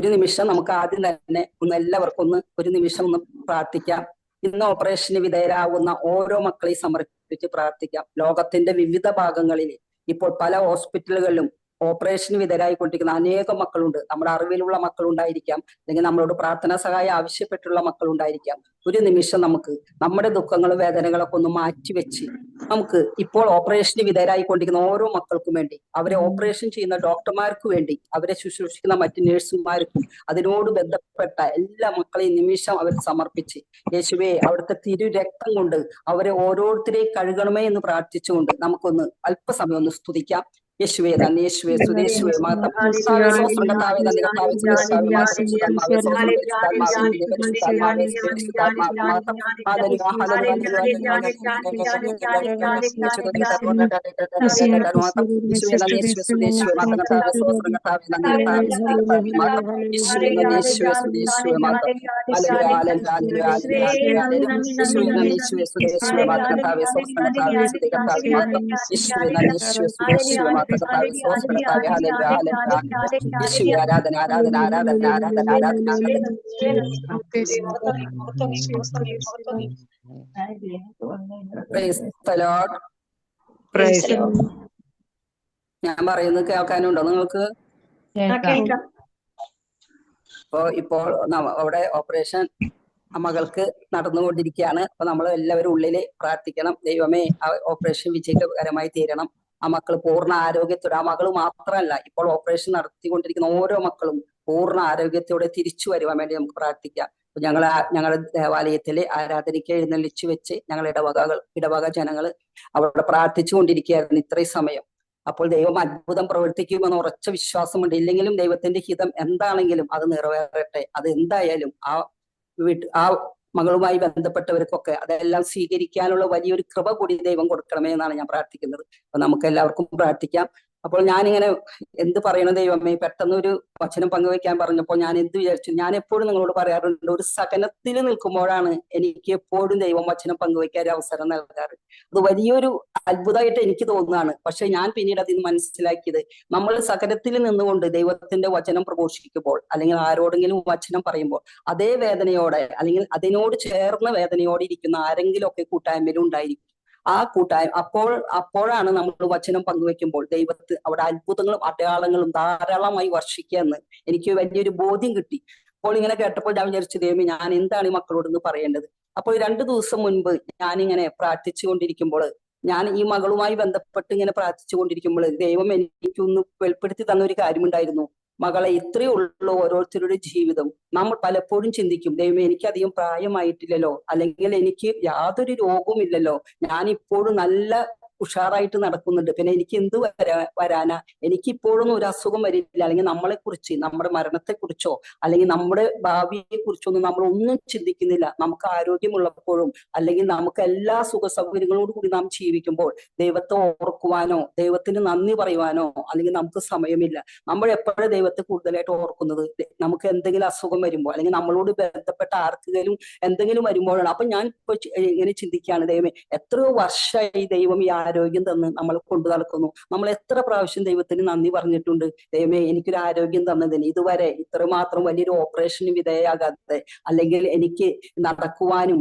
ഒരു നിമിഷം നമുക്ക് ആദ്യം തന്നെ എല്ലാവർക്കും ഒരു നിമിഷം ഒന്ന് പ്രാർത്ഥിക്കാം. ഇന്ന് ഓപ്പറേഷന് വിധേയരാകുന്ന ഓരോ മക്കളെയും സമർപ്പിച്ച് പ്രാർത്ഥിക്കാം. ലോകത്തിന്റെ വിവിധ ഭാഗങ്ങളിൽ ഇപ്പോൾ പല ഹോസ്പിറ്റലുകളിലും ഓപ്പറേഷന് വിധേയരായിക്കൊണ്ടിരിക്കുന്ന അനേകം മക്കളുണ്ട്. നമ്മുടെ അറിവിലുള്ള മക്കളുണ്ടായിരിക്കാം, അല്ലെങ്കിൽ നമ്മളോട് പ്രാർത്ഥനാ സഹായം ആവശ്യപ്പെട്ടുള്ള മക്കളുണ്ടായിരിക്കാം. ഒരു നിമിഷം നമുക്ക് നമ്മുടെ ദുഃഖങ്ങളും വേദനകളൊക്കെ ഒന്ന് മാറ്റിവെച്ച് നമുക്ക് ഇപ്പോൾ ഓപ്പറേഷന് വിധേയരായിക്കൊണ്ടിരിക്കുന്ന ഓരോ മക്കൾക്കും വേണ്ടി, അവരെ ഓപ്പറേഷൻ ചെയ്യുന്ന ഡോക്ടർമാർക്ക് വേണ്ടി, അവരെ ശുശ്രൂഷിക്കുന്ന മറ്റ് നഴ്സുമാർക്കും അതിനോട് ബന്ധപ്പെട്ട എല്ലാ മക്കളെയും നിമിഷം അവർ സമർപ്പിച്ച് യേശുവേ അവിടുത്തെ തിരു രക്തം കൊണ്ട് അവരെ ഓരോരുത്തരെയും കഴുകണമേ എന്ന് പ്രാർത്ഥിച്ചുകൊണ്ട് നമുക്കൊന്ന് അല്പസമയം ഒന്ന് സ്തുതിക്കാം. യേശുവേ നന്ദി, യേശുവേ സുദേശുവേ മാതാവേ സ്വസ്ത്രം കർത്താവേ നന്ദി, കർത്താവേ സുരക്ഷിതാവേ മാതൃശുദ്ധാത്മാവേ സ്വസ്ത്രം പരിശുദ്ധാത്മാവേ പരിശുദ്ധാത്മാവേ പരിശുദ്ധാത്മാവേ മാതം ഹല്ലേലൂയ ഹല്ലേലൂയ യേശുവേ നന്ദി, യേശുവേ സുദേശുവേ മാതം കർത്താവേ സ്വസ്ത്രം കർത്താവേ നന്ദി, കർത്താവേ സ്തുതി മാതം യേശുവേ നന്ദി, യേശുവേ സുദേശുവേ മാതം ഹല്ലേലൂയ ഹല്ലേലൂയ ഹല്ലേലൂയ യേശുവേ നന്ദി, യേശുവേ സുദേശുവേ മാതം കർത്താവേ സ്വസ്ത്രം കർത്താവേ സ്തുതി കർത്താവേ മാതം യേശുവേ നന്ദി, യേശുവേ സുദേശുവേ മാതം കർത്താവേ സ്വസ്ത്രം കർത്താവേ ഹല്ലേലൂയ ഹല്ലേലൂയ യേശുവേ ആരാധന ആരാധന ആരാധന ആരാധന ആരാധന പ്രൈസ് ദി ലോർഡ്. ഞാൻ പറയുന്നത് കേൾക്കാനുണ്ടോ നിങ്ങൾക്ക്? ഇപ്പോൾ അവിടെ ഓപ്പറേഷൻ മകൾക്ക് നടന്നുകൊണ്ടിരിക്കുകയാണ്. അപ്പൊ നമ്മൾ എല്ലാവരും ഉള്ളില് പ്രാർത്ഥിക്കണം. ദൈവമേ ആ ഓപ്പറേഷൻ വിജയകരമായി തീരണം. ആ മക്കൾ പൂർണ്ണ ആരോഗ്യത്തോടെ, ആ മകൾ മാത്രമല്ല ഇപ്പോൾ ഓപ്പറേഷൻ നടത്തിക്കൊണ്ടിരിക്കുന്ന ഓരോ മക്കളും പൂർണ്ണ ആരോഗ്യത്തോടെ തിരിച്ചു വരുവാൻ വേണ്ടി നമുക്ക് പ്രാർത്ഥിക്കാം. ഞങ്ങളുടെ ദേവാലയത്തിലെ ആരാധനയ്ക്ക് എഴുന്നള്ളിച്ചു വെച്ച് ഞങ്ങൾ ഇടവക ജനങ്ങൾ അവിടെ പ്രാർത്ഥിച്ചു കൊണ്ടിരിക്കുകയായിരുന്നു ഇത്രയും സമയം. അപ്പോൾ ദൈവം അത്ഭുതം പ്രവർത്തിക്കുമെന്ന് ഉറച്ച വിശ്വാസമുണ്ട്. ഇല്ലെങ്കിലും ദൈവത്തിന്റെ ഹിതം എന്താണെങ്കിലും അത് നിറവേറട്ടെ. അത് എന്തായാലും ആ മകളുമായി ബന്ധപ്പെട്ടവർക്കൊക്കെ അതെല്ലാം സ്വീകരിക്കാനുള്ള വലിയൊരു കൃപ കൂടി ദൈവം കൊടുക്കണമേ എന്നാണ് ഞാൻ പ്രാർത്ഥിക്കുന്നത്. അപ്പൊ നമുക്ക് എല്ലാവർക്കും പ്രാർത്ഥിക്കാം. അപ്പോൾ ഞാനിങ്ങനെ എന്ത് പറയണം ദൈവമേ, പെട്ടെന്ന് ഒരു വചനം പങ്കുവെക്കാൻ പറഞ്ഞപ്പോൾ ഞാൻ എന്ത് വിചാരിച്ചു, ഞാൻ എപ്പോഴും നിങ്ങളോട് പറയാറുണ്ട്, ഒരു സഹനത്തിൽ നിൽക്കുമ്പോഴാണ് എനിക്ക് എപ്പോഴും ദൈവം വചനം പങ്കുവെക്കാൻ ഒരു അവസരം നൽകാറ്. അത് വലിയൊരു അത്ഭുതമായിട്ട് എനിക്ക് തോന്നുന്നതാണ്. പക്ഷെ ഞാൻ പിന്നീട് അതിന് മനസ്സിലാക്കിയത്, നമ്മൾ സഹനത്തിൽ നിന്നുകൊണ്ട് ദൈവത്തിന്റെ വചനം പ്രഘോഷിക്കുമ്പോൾ അല്ലെങ്കിൽ ആരോടെങ്കിലും വചനം പറയുമ്പോൾ അതേ വേദനയോടെ അല്ലെങ്കിൽ അതിനോട് ചേർന്ന വേദനയോടെ ഇരിക്കുന്ന ആരെങ്കിലും ഒക്കെ കൂട്ടായ്മയിലും ഉണ്ടായിരിക്കും. ആ അപ്പോഴാണ് നമ്മൾ വചനം പങ്കുവെക്കുമ്പോൾ അവിടെ അത്ഭുതങ്ങളും അടയാളങ്ങളും ധാരാളമായി വർഷിക്കാന്ന് എനിക്ക് വലിയൊരു ബോധ്യം കിട്ടി. അപ്പോൾ ഇങ്ങനെ കേട്ടപ്പോൾ ഞാൻ വിചാരിച്ചു, ദൈവമേ ഞാൻ എന്താണ് ഈ മക്കളോടൊന്ന് പറയേണ്ടത്. അപ്പോൾ 2 ദിവസം മുൻപ് ഞാനിങ്ങനെ പ്രാർത്ഥിച്ചുകൊണ്ടിരിക്കുമ്പോൾ, ഞാൻ ഈ മകളുമായി ബന്ധപ്പെട്ട് ഇങ്ങനെ പ്രാർത്ഥിച്ചുകൊണ്ടിരിക്കുമ്പോൾ ദൈവം എനിക്കൊന്ന് വെളിപ്പെടുത്തി തന്ന ഒരു കാര്യമുണ്ടായിരുന്നു. മകളെ, ഇത്രയേ ഉള്ളൂ ഓരോരുത്തരുടെ ജീവിതം. നമ്മൾ പലപ്പോഴും ചിന്തിക്കും, ദൈവമേ എനിക്കധികം പ്രായമായിട്ടില്ലല്ലോ, അല്ലെങ്കിൽ എനിക്ക് യാതൊരു രോഗവും ഇല്ലല്ലോ, ഞാനിപ്പോഴും നല്ല ഉഷാറായിട്ട് നടക്കുന്നുണ്ട്, പിന്നെ എനിക്ക് എന്ത് വരാനാ, എനിക്കിപ്പോഴൊന്നും ഒരു അസുഖം വരില്ല, അല്ലെങ്കിൽ നമ്മളെ കുറിച്ച്, നമ്മുടെ മരണത്തെ കുറിച്ചോ അല്ലെങ്കിൽ നമ്മുടെ ഭാവിയെ കുറിച്ചൊന്നും നമ്മൾ ഒന്നും ചിന്തിക്കുന്നില്ല. നമുക്ക് ആരോഗ്യമുള്ളപ്പോഴും അല്ലെങ്കിൽ നമുക്ക് എല്ലാ സുഖ സൗകര്യങ്ങളോട് കൂടി നാം ജീവിക്കുമ്പോൾ ദൈവത്തെ ഓർക്കുവാനോ ദൈവത്തിന് നന്ദി പറയുവാനോ അല്ലെങ്കിൽ നമുക്ക് സമയമില്ല. നമ്മൾ എപ്പോഴും ദൈവത്തെ കൂടുതലായിട്ട് ഓർക്കുന്നത് നമുക്ക് എന്തെങ്കിലും അസുഖം വരുമ്പോൾ അല്ലെങ്കിൽ നമ്മളോട് ബന്ധപ്പെട്ട ആർക്കെങ്കിലും എന്തെങ്കിലും വരുമ്പോഴാണ്. അപ്പൊ ഞാൻ ഇപ്പോൾ ഇങ്ങനെ ചിന്തിക്കുകയാണ്, ദൈവമേ എത്രയോ വർഷമായി ദൈവം ഈ ആരോഗ്യം തന്ന് നമ്മൾ കൊണ്ടു നടക്കുന്നു. നമ്മൾ എത്ര പ്രാവശ്യം ദൈവത്തിന് നന്ദി പറഞ്ഞിട്ടുണ്ട്, ദൈവമേ എനിക്കൊരു ആരോഗ്യം തന്നതിന്, ഇതുവരെ ഇത്രമാത്രം വലിയൊരു ഓപ്പറേഷന് വിധേയമാകാതെ അല്ലെങ്കിൽ എനിക്ക് നടക്കുവാനും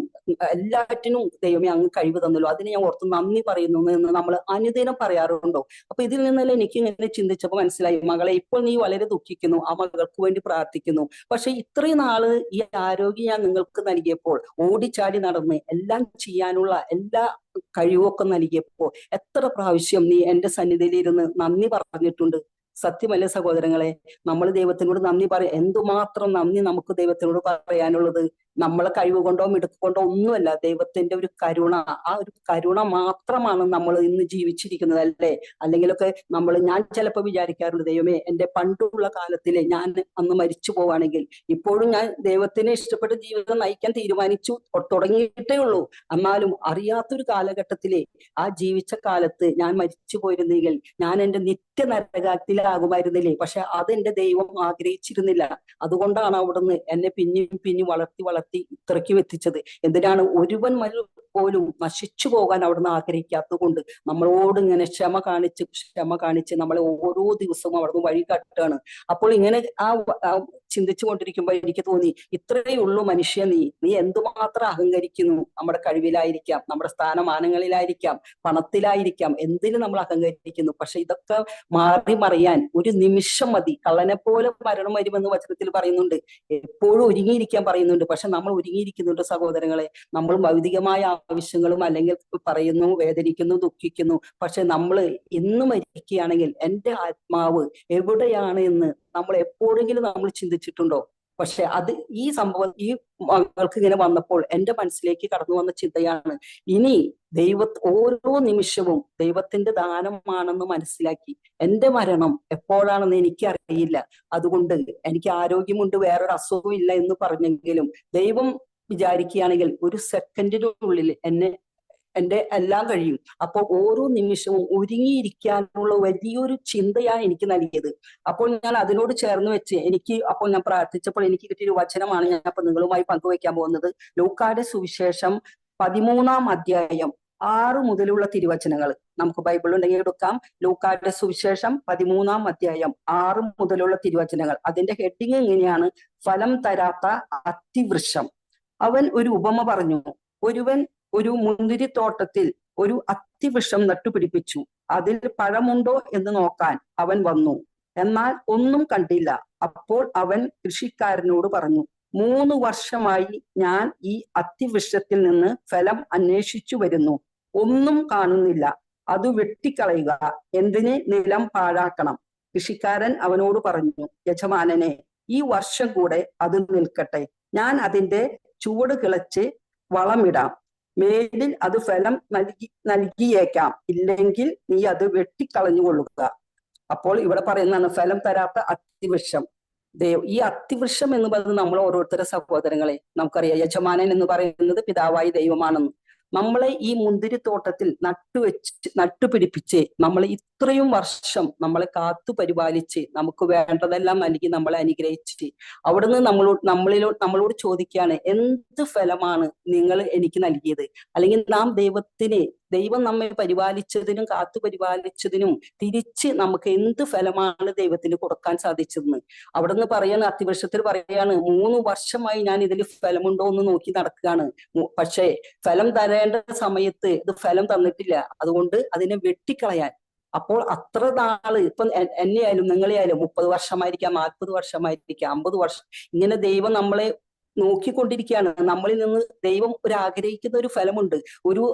എല്ലാറ്റിനും ദൈവമേ അങ്ങ് കഴിവ് തന്നല്ലോ, അതിന് ഞാൻ ഓർത്ത് നന്ദി പറയുന്നു എന്ന് നമ്മൾ അനുദിനം പറയാറുണ്ടോ? അപ്പൊ ഇതിൽ നിന്നെല്ലാം എനിക്ക് ഇങ്ങനെ ചിന്തിച്ചപ്പോൾ മനസ്സിലായി, മകളെ ഇപ്പോൾ നീ വളരെ ദുഃഖിക്കുന്നു, ആ മകൾക്ക് വേണ്ടി പ്രാർത്ഥിക്കുന്നു. പക്ഷെ ഇത്രയും നാള് ഈ ആരോഗ്യം ഞാൻ നിങ്ങൾക്ക് നൽകിയപ്പോൾ, ഓടിച്ചാടി നടന്ന് എല്ലാം ചെയ്യാനുള്ള എല്ലാ കഴിവൊക്കെ നൽകിയപ്പോ എത്ര പ്രാവശ്യം നീ എന്റെ സന്നിധിയിൽ ഇരുന്ന് നന്ദി പറഞ്ഞിട്ടുണ്ട്. സത്യമല്ലേ സഹോദരങ്ങളെ? നമ്മൾ ദൈവത്തിനോട് നന്ദി എന്തുമാത്രം നന്ദി നമുക്ക് ദൈവത്തിനോട് പറയാനുള്ളത്. നമ്മളെ കഴിവ് കൊണ്ടോ മിടുക്ക് കൊണ്ടോ ഒന്നുമല്ല, ദൈവത്തിന്റെ ഒരു കരുണ, ആ ഒരു കരുണ മാത്രമാണ് നമ്മൾ ഇന്ന് ജീവിച്ചിരിക്കുന്നത്, അല്ലേ? അല്ലെങ്കിലൊക്കെ ഞാൻ ചിലപ്പോൾ വിചാരിക്കാറുണ്ട്, ദൈവമേ എന്റെ പണ്ടുള്ള കാലത്തിലെ ഞാൻ അന്ന് മരിച്ചു പോവാണെങ്കിൽ, ഇപ്പോഴും ഞാൻ ദൈവത്തിന് ഇഷ്ടപ്പെട്ട ജീവിതം നയിക്കാൻ തീരുമാനിച്ചു തുടങ്ങിയിട്ടേ ഉള്ളൂ, എന്നാലും അറിയാത്തൊരു കാലഘട്ടത്തിലെ ആ ജീവിച്ച കാലത്ത് ഞാൻ മരിച്ചു പോയിരുന്നെങ്കിൽ ഞാൻ എന്റെ നിത്യ നരകത്തിലാകുമായിരുന്നില്ലേ? പക്ഷെ അതെന്റെ ദൈവം ആഗ്രഹിച്ചിരുന്നില്ല. അതുകൊണ്ടാണ് അവിടുന്ന് എന്നെ പിന്നെയും വളർത്തി ഇത്രയ്ക്കും എത്തിച്ചത്. എന്തിനാണ്? ഒരുവൻ പോലും നശിച്ചു പോകാൻ അവിടുന്ന് ആഗ്രഹിക്കാത്തത് കൊണ്ട് നമ്മളോട് ഇങ്ങനെ ക്ഷമ കാണിച്ച് നമ്മളെ ഓരോ ദിവസവും അവിടുന്ന് വഴി കാട്ടുകയാണ്. അപ്പോൾ ഇങ്ങനെ ആ ചിന്തിച്ചു കൊണ്ടിരിക്കുമ്പോൾ എനിക്ക് തോന്നി, ഇത്രയേ ഉള്ളൂ മനുഷ്യ, നീ എന്തുമാത്രം അഹങ്കരിക്കുന്നു. നമ്മുടെ കഴിവിലായിരിക്കാം, നമ്മുടെ സ്ഥാനമാനങ്ങളിലായിരിക്കാം, പണത്തിലായിരിക്കാം, എന്തിന് നമ്മൾ അഹങ്കരിക്കുന്നു. പക്ഷെ ഇതൊക്കെ മാറി മറിയാൻ ഒരു നിമിഷം മതി. കള്ളനെ പോലെ മരണം വരുമെന്ന് വചനത്തിൽ പറയുന്നുണ്ട്. എപ്പോഴും ഒരുങ്ങിയിരിക്കാൻ പറയുന്നുണ്ട്. പക്ഷെ നമ്മൾ ഒരുങ്ങിയിരിക്കുന്നുണ്ട് സഹോദരങ്ങളെ. നമ്മൾ ഭൗതികമായ ആവശ്യങ്ങളും അല്ലെങ്കിൽ പറയുന്നു, വേദനിക്കുന്നു, ദുഃഖിക്കുന്നു. പക്ഷെ നമ്മൾ ഇന്ന് മരിക്കുകയാണെങ്കിൽ എന്റെ ആത്മാവ് എവിടെയാണ് എന്ന് നമ്മൾ എപ്പോഴെങ്കിലും നമ്മൾ ചിന്തിച്ചിട്ടുണ്ടോ? പക്ഷെ അത് ഈ സംഭവം ഈ മകൾക്ക് ഇങ്ങനെ വന്നപ്പോൾ എന്റെ മനസ്സിലേക്ക് കടന്നു വന്ന ചിന്തയാണ്, ഇനി ഓരോ നിമിഷവും ദൈവത്തിന്റെ ദാനമാണെന്ന് മനസ്സിലാക്കി എന്റെ മരണം എപ്പോഴാണെന്ന് എനിക്കറിയില്ല. അതുകൊണ്ട് എനിക്ക് ആരോഗ്യമുണ്ട്, വേറൊരു അസുഖവും ഇല്ല എന്ന് പറഞ്ഞെങ്കിലും ദൈവം വിചാരിക്കുകയാണെങ്കിൽ ഒരു സെക്കൻഡിനുള്ളിൽ എന്റെ എല്ലാം കഴിയും. അപ്പോൾ ഓരോ നിമിഷവും ഒരുങ്ങിയിരിക്കാനുള്ള വലിയൊരു ചിന്തയാണ് എനിക്ക് നൽകിയത്. അപ്പോൾ ഞാൻ അതിനോട് ചേർന്ന് വെച്ച് അപ്പോൾ ഞാൻ പ്രാർത്ഥിച്ചപ്പോൾ എനിക്ക് കിട്ടിയൊരു വചനമാണ് ഞാൻ അപ്പൊ നിങ്ങളുമായി പങ്കുവയ്ക്കാൻ പോകുന്നത്. ലൂക്കായുടെ സുവിശേഷം 13-ാം അധ്യായം 6 മുതലുള്ള തിരുവചനങ്ങൾ നമുക്ക് ബൈബിൾ ഉണ്ടെങ്കിൽ എടുക്കാം. ലൂക്കായുടെ സുവിശേഷം 13-ാം അധ്യായം 6 മുതലുള്ള തിരുവചനങ്ങൾ. അതിന്റെ ഹെഡിങ് ഇങ്ങനെയാണ്: ഫലം തരാത്ത അത്തിവൃക്ഷം. അവൻ ഒരു ഉപമ പറഞ്ഞു. ഒരുവൻ ഒരു മുന്തിരിത്തോട്ടത്തിൽ ഒരു അത്തിവൃക്ഷം നട്ടുപിടിപ്പിച്ചു. അതിൽ പഴമുണ്ടോ എന്ന് നോക്കാൻ അവൻ വന്നു. എന്നാൽ ഒന്നും കണ്ടില്ല. അപ്പോൾ അവൻ കൃഷിക്കാരനോട് പറഞ്ഞു, 3 വർഷമായി ഞാൻ ഈ അത്തിവൃക്ഷത്തിൽ നിന്ന് ഫലം അന്വേഷിച്ചു വരുന്നു, ഒന്നും കാണുന്നില്ല. അത് വെട്ടിക്കളയുക, എന്തിന് നിലം പാഴാക്കണം. കൃഷിക്കാരൻ അവനോട് പറഞ്ഞു, യജമാനനെ, ഈ വർഷം കൂടെ അത് നിൽക്കട്ടെ. ഞാൻ അതിന്റെ ചുവട് കിളച്ച് വളമിടാം. മേലിൽ അത് ഫലം നൽകിയേക്കാം. ഇല്ലെങ്കിൽ നീ അത് വെട്ടിക്കളഞ്ഞുകൊള്ളുക. അപ്പോൾ ഇവിടെ പറയുന്നതാണ് ഫലം തരാത്ത അത്തിവൃക്ഷം. ഈ അത്തിവൃക്ഷം എന്ന് പറയുന്നത് നമ്മൾ ഓരോരുത്തരുടെ സഹോദരങ്ങളെ നമുക്കറിയാം. യജമാനൻ എന്ന് പറയുന്നത് പിതാവായി ദൈവമാണെന്ന്. നമ്മളെ ഈ മുന്തിരിത്തോട്ടത്തിൽ നട്ടുപിടിപ്പിച്ച് നമ്മൾ ഇത്രയും വർഷം നമ്മളെ കാത്തു പരിപാലിച്ച് നമുക്ക് വേണ്ടതെല്ലാം നൽകി നമ്മളെ അനുഗ്രഹിച്ച് അവിടുന്ന് നമ്മളോട് ചോദിക്കുകയാണ്, എന്ത് ഫലമാണ് നിങ്ങൾ എനിക്ക് നൽകിയത്? അല്ലെങ്കിൽ ദൈവം നമ്മെ പരിപാലിച്ചതിനും കാത്തു പരിപാലിച്ചതിനും തിരിച്ച് നമുക്ക് എന്ത് ഫലമാണ് ദൈവത്തിന് കൊടുക്കാൻ സാധിച്ചതെന്ന് അവിടുന്ന് പറയാണ്. അത്തിവൃക്ഷത്തിൽ പറയാണ്, 3 വർഷമായി ഞാൻ ഇതിൽ ഫലമുണ്ടോ എന്ന് നോക്കി നടക്കുകയാണ്. പക്ഷേ ഫലം തരേണ്ട സമയത്ത് ഇത് ഫലം തന്നിട്ടില്ല. അതുകൊണ്ട് അതിനെ വെട്ടിക്കളയാൻ. അപ്പോൾ അത്ര നാള് എന്നെയായാലും നിങ്ങളെയായാലും 30 വർഷമായിരിക്കാം, 40 വർഷമായിരിക്കാം, 50 വർഷം, ഇങ്ങനെ ദൈവം നമ്മളെ നോക്കിക്കൊണ്ടിരിക്കുകയാണ്. നമ്മളിൽ നിന്ന് ദൈവം ആഗ്രഹിക്കുന്ന ഒരു ഫലമുണ്ട്,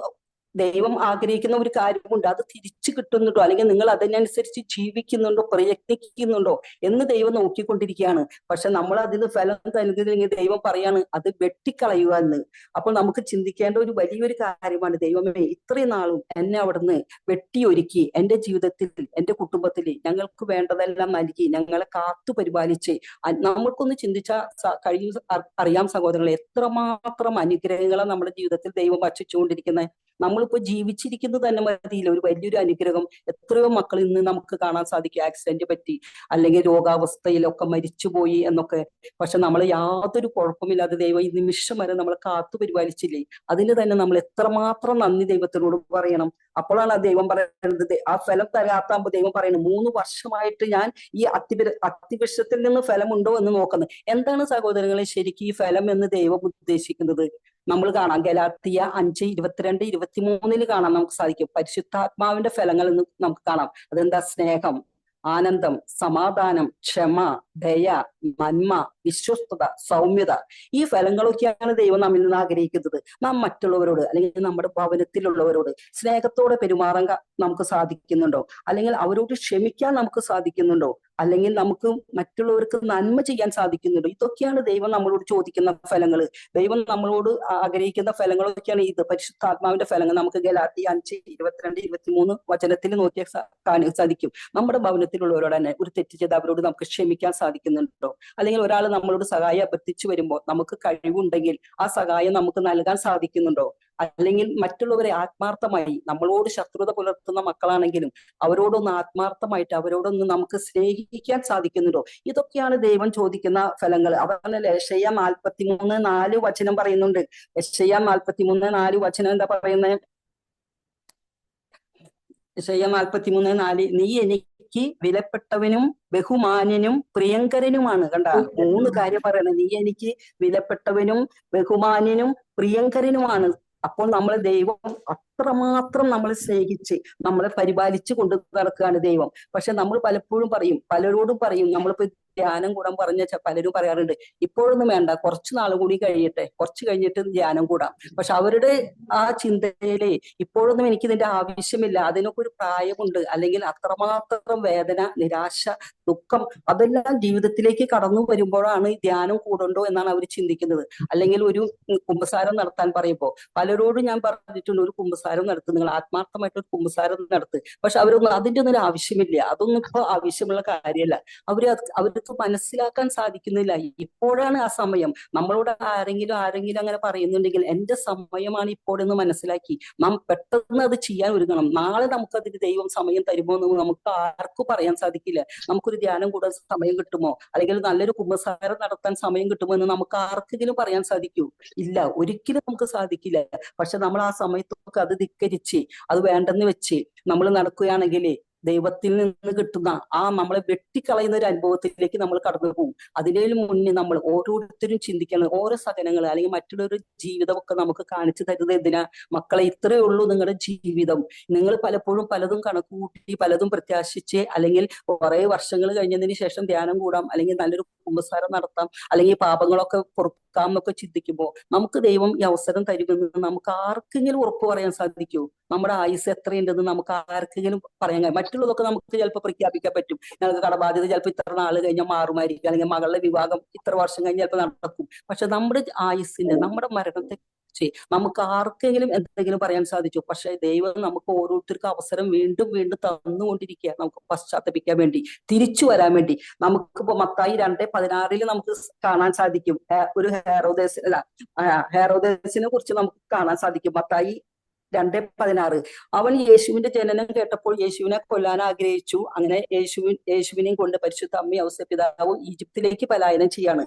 ദൈവം ആഗ്രഹിക്കുന്ന ഒരു കാര്യമുണ്ട്. അത് തിരിച്ചു കിട്ടുന്നുണ്ടോ, അല്ലെങ്കിൽ നിങ്ങൾ അതിനനുസരിച്ച് ജീവിക്കുന്നുണ്ടോ, പ്രയത്നിക്കുന്നുണ്ടോ എന്ന് ദൈവം നോക്കിക്കൊണ്ടിരിക്കുകയാണ്. പക്ഷെ നമ്മൾ അതിന് ഫലം നൽകുന്നില്ലെങ്കിൽ ദൈവം പറയാണ് അത് വെട്ടിക്കളയുക എന്ന്. അപ്പോൾ നമുക്ക് ചിന്തിക്കേണ്ട ഒരു വലിയൊരു കാര്യമാണ്, ദൈവമേ ഇത്രയും നാളും എന്നെ അവിടുന്ന് വെട്ടിയൊരുക്കി എന്റെ ജീവിതത്തിൽ, എന്റെ കുടുംബത്തിൽ ഞങ്ങൾക്ക് വേണ്ടതെല്ലാം നൽകി ഞങ്ങളെ കാത്തു പരിപാലിച്ച് നമ്മൾക്കൊന്ന് അറിയാം സഹോദരങ്ങളെ, എത്രമാത്രം അനുഗ്രഹങ്ങളാണ് നമ്മുടെ ജീവിതത്തിൽ ദൈവം ഭക്ഷിച്ചുകൊണ്ടിരിക്കുന്നത്. നമ്മളിപ്പോ ജീവിച്ചിരിക്കുന്നത് തന്നെ മതിയില്ല, ഒരു വലിയൊരു അനുഗ്രഹം. എത്രയോ മക്കൾ ഇന്ന് നമുക്ക് കാണാൻ സാധിക്കും ആക്സിഡന്റ് പറ്റി അല്ലെങ്കിൽ രോഗാവസ്ഥയിലൊക്കെ മരിച്ചുപോയി എന്നൊക്കെ. പക്ഷെ നമ്മൾ യാതൊരു കുഴപ്പമില്ലാതെ ദൈവം ഈ നിമിഷം വരെ നമ്മളെ കാത്തു പരിപാലിച്ചില്ലേ, അതിന് തന്നെ നമ്മൾ എത്രമാത്രം നന്ദി ദൈവത്തിനോട് പറയണം. അപ്പോഴാണ് ആ ദൈവം പറയുന്നത്, ആ ഫലം തരാത്താകുമ്പോൾ ദൈവം പറയുന്നത്, 3 വർഷമായിട്ട് ഞാൻ ഈ അത്തിവൃക്ഷത്തിൽ നിന്ന് ഫലമുണ്ടോ എന്ന് നോക്കുന്നത്. എന്താണ് സഹോദരങ്ങളെ ശരിക്കും ഈ ഫലം എന്ന് ദൈവം ഉദ്ദേശിക്കുന്നത്? നമ്മൾ കാണാം ഗലാത്യ 5:22-23 കാണാൻ നമുക്ക് സാധിക്കും. പരിശുദ്ധാത്മാവിന്റെ ഫലങ്ങൾ എന്ന് നമുക്ക് കാണാം. അതെന്താ? സ്നേഹം, ആനന്ദം, സമാധാനം, ക്ഷമ, ദയ, നന്മ, വിശ്വസ്തത, സൗമ്യത. ഈ ഫലങ്ങളൊക്കെയാണ് ദൈവം നമ്മിൽ നിന്ന് ആഗ്രഹിക്കുന്നത്. നാം മറ്റുള്ളവരോട് അല്ലെങ്കിൽ നമ്മുടെ ഭവനത്തിലുള്ളവരോട് സ്നേഹത്തോടെ പെരുമാറാൻ നമുക്ക് സാധിക്കുന്നുണ്ടോ? അല്ലെങ്കിൽ അവരോട് ക്ഷമിക്കാൻ നമുക്ക് സാധിക്കുന്നുണ്ടോ? അല്ലെങ്കിൽ നമുക്ക് മറ്റുള്ളവർക്ക് നന്മ ചെയ്യാൻ സാധിക്കുന്നുണ്ടോ? ഇതൊക്കെയാണ് ദൈവം നമ്മളോട് ചോദിക്കുന്ന ഫലങ്ങൾ. ദൈവം നമ്മളോട് ആഗ്രഹിക്കുന്ന ഫലങ്ങളൊക്കെയാണ് ഇത്, പരിശുദ്ധാത്മാവിന്റെ ഫലങ്ങൾ. നമുക്ക് ഗലാത്യ 5:22-23 വചനത്തിൽ നോക്കിയാൽ കാണാൻ സാധിക്കും. നമ്മുടെ ഭവനത്തിലുള്ളവരോട് തന്നെ ഒരു തെറ്റ് ചെയ്ത് അവരോട് നമുക്ക് ക്ഷമിക്കാൻ സാധിക്കുന്നുണ്ടോ? അല്ലെങ്കിൽ ഒരാൾ നമ്മളോട് സഹായം അഭ്യർത്ഥിച്ചു വരുമ്പോൾ നമുക്ക് കഴിവുണ്ടെങ്കിൽ ആ സഹായം നമുക്ക് നൽകാൻ സാധിക്കുന്നുണ്ടോ? അല്ലെങ്കിൽ മറ്റുള്ളവരെ ആത്മാർത്ഥമായി, നമ്മളോട് ശത്രുത പുലർത്തുന്ന മക്കളാണെങ്കിലും അവരോടൊന്ന് ആത്മാർത്ഥമായിട്ട് അവരോടൊന്ന് നമുക്ക് സ്നേഹിക്കാൻ സാധിക്കുന്നുണ്ടോ? ഇതൊക്കെയാണ് ദൈവം ചോദിക്കുന്ന ഫലങ്ങൾ. അതല്ല യെശയ്യാ 43:4 വചനം പറയുന്നുണ്ട്. യെശയ്യാ 43:4 വചനം എന്താ പറയുന്നത്? യെശയ്യാ 43:4, നീ എനിക്ക് എനിക്ക് വിലപ്പെട്ടവനും ബഹുമാന്യനും പ്രിയങ്കരനുമാണ്. കണ്ട, 3 കാര്യം പറയണത്. നീ എനിക്ക് വിലപ്പെട്ടവനും ബഹുമാന്യനും പ്രിയങ്കരനുമാണ്. അപ്പോൾ നമ്മളെ ദൈവം അത്രമാത്രം നമ്മളെ സ്നേഹിച്ച് നമ്മളെ പരിപാലിച്ചു കൊണ്ട് നടക്കുകയാണ് ദൈവം. പക്ഷെ നമ്മൾ പലപ്പോഴും പറയും, പലരോടും പറയും, നമ്മളിപ്പോ ധ്യാനം കൂടാൻ പറഞ്ഞ പലരും പറയാറുണ്ട്, ഇപ്പോഴൊന്നും വേണ്ട, കുറച്ചു നാൾ കൂടി കഴിയട്ടെ, കുറച്ച് കഴിഞ്ഞിട്ട് ധ്യാനം കൂടാം. പക്ഷെ അവരുടെ ആ ചിന്തയിലെ ഇപ്പോഴൊന്നും എനിക്ക് ഇതിന്റെ ആവശ്യമില്ല, അതിനൊക്കെ ഒരു പ്രായമുണ്ട്, അല്ലെങ്കിൽ അത്രമാത്രം വേദന, നിരാശ, ദുഃഖം അതെല്ലാം ജീവിതത്തിലേക്ക് കടന്നു വരുമ്പോഴാണ് ധ്യാനം കൂടണ്ടോ എന്നാണ് അവർ ചിന്തിക്കുന്നത്. അല്ലെങ്കിൽ ഒരു കുമ്പസാരം നടത്താൻ പറയുമ്പോൾ പലരോടും ഞാൻ പറഞ്ഞിട്ടുണ്ട്, ഒരു കുമ്പസാരം നടത്തും, നിങ്ങൾ ആത്മാർത്ഥമായിട്ട് ഒരു കുമ്പസാരം നടത്ത്. പക്ഷെ അവരൊന്നും അതിന്റെ ഒന്നും ആവശ്യമില്ല, അതൊന്നും ഇപ്പൊ ആവശ്യമുള്ള കാര്യമല്ല. അവർക്ക് മനസ്സിലാക്കാൻ സാധിക്കുന്നില്ല. ഇപ്പോഴാണ് ആ സമയം. നമ്മളോട് ആരെങ്കിലും അങ്ങനെ പറയുന്നുണ്ടെങ്കിൽ എന്റെ സമയമാണ് ഇപ്പോഴെന്ന് മനസ്സിലാക്കി നാം പെട്ടെന്ന് അത് ചെയ്യാൻ ഒരുങ്ങണം. നാളെ നമുക്കതിന് ദൈവം സമയം തരുമോ എന്ന് നമുക്ക് ആർക്കും പറയാൻ സാധിക്കില്ല. നമുക്കൊരു ധ്യാനം കൂടാൻ സമയം കിട്ടുമോ, അല്ലെങ്കിൽ നല്ലൊരു കുമ്പസാരം നടത്താൻ സമയം കിട്ടുമോ എന്ന് നമുക്ക് ആർക്കെങ്കിലും പറയാൻ സാധിക്കൂ? ഇല്ല, ഒരിക്കലും നമുക്ക് സാധിക്കില്ല. പക്ഷെ നമ്മൾ ആ സമയത്തൊക്കെ അത് ധിക്കരിച്ച് അത് വേണ്ടെന്ന് വെച്ച് നമ്മൾ നടക്കുകയാണെങ്കിൽ ദൈവത്തിൽ നിന്ന് കിട്ടുന്ന ആ നമ്മളെ വെട്ടിക്കളയുന്ന ഒരു അനുഭവത്തിലേക്ക് നമ്മൾ കടന്നു പോകും. അതിനേലും മുന്നേ നമ്മൾ ഓരോരുത്തരും ചിന്തിക്കണം, ഓരോ സഹനങ്ങൾ അല്ലെങ്കിൽ മറ്റുള്ളൊരു ജീവിതമൊക്കെ നമുക്ക് കാണിച്ചു തരുന്നത് എന്തിനാ? മക്കളെ, ഇത്രയേ ഉള്ളൂ നിങ്ങളുടെ ജീവിതം. നിങ്ങൾ പലപ്പോഴും പലതും കണക്കുകൂട്ടി പലതും പ്രത്യാശിച്ച്, അല്ലെങ്കിൽ കുറെ വർഷങ്ങൾ കഴിഞ്ഞതിന് ശേഷം ധ്യാനം കൂടാം, അല്ലെങ്കിൽ നല്ലൊരു കുമ്പസാരം നടത്താം, അല്ലെങ്കിൽ പാപങ്ങളൊക്കെ പൊറുക്കാം എന്നൊക്കെ ചിന്തിക്കുമ്പോൾ നമുക്ക് ദൈവം ഈ അവസരം തരുമെന്ന് നമുക്ക് ആർക്കെങ്കിലും ഉറപ്പ് പറയാൻ സാധിക്കൂ? നമ്മുടെ ആയുസ് എത്രയുണ്ടെന്ന് നമുക്ക് ആർക്കെങ്കിലും പറയാൻ കഴിയും? മറ്റുള്ളതൊക്കെ നമുക്ക് ചിലപ്പോൾ പ്രഖ്യാപിക്കാൻ പറ്റും. ഞങ്ങൾക്ക് കടബാധ്യത ചിലപ്പോൾ ഇത്ര നാൾ കഴിഞ്ഞാൽ മാറുമായിരിക്കും, അല്ലെങ്കിൽ മകളുടെ വിവാഹം ഇത്ര വർഷം കഴിഞ്ഞ് ചിലപ്പോൾ നടക്കും. പക്ഷെ നമ്മുടെ ആയുസ്സിന്, നമ്മുടെ മരണത്തെ കുറിച്ച് നമുക്ക് ആർക്കെങ്കിലും എന്തെങ്കിലും പറയാൻ സാധിച്ചു? പക്ഷെ ദൈവം നമുക്ക് ഓരോരുത്തർക്കും അവസരം വീണ്ടും വീണ്ടും തന്നുകൊണ്ടിരിക്കുക, നമുക്ക് പശ്ചാത്തപിക്കാൻ വേണ്ടി, തിരിച്ചു വരാൻ വേണ്ടി. നമുക്കിപ്പോ മത്തായി 2:16 നമുക്ക് കാണാൻ സാധിക്കും, ഒരു ഹെറോദേസിനെ കുറിച്ച് നമുക്ക് കാണാൻ സാധിക്കും. മത്തായി 2:16 അവൻ യേശുവിന്റെ ജനനം കേട്ടപ്പോൾ യേശുവിനെ കൊല്ലാൻ ആഗ്രഹിച്ചു. അങ്ങനെ യേശുവിനെയും കൊണ്ട് പരിശുദ്ധ അമ്മയും ഔസേപ്പിതാവും ഈജിപ്തിലേക്ക് പലായനം ചെയ്യാണ്.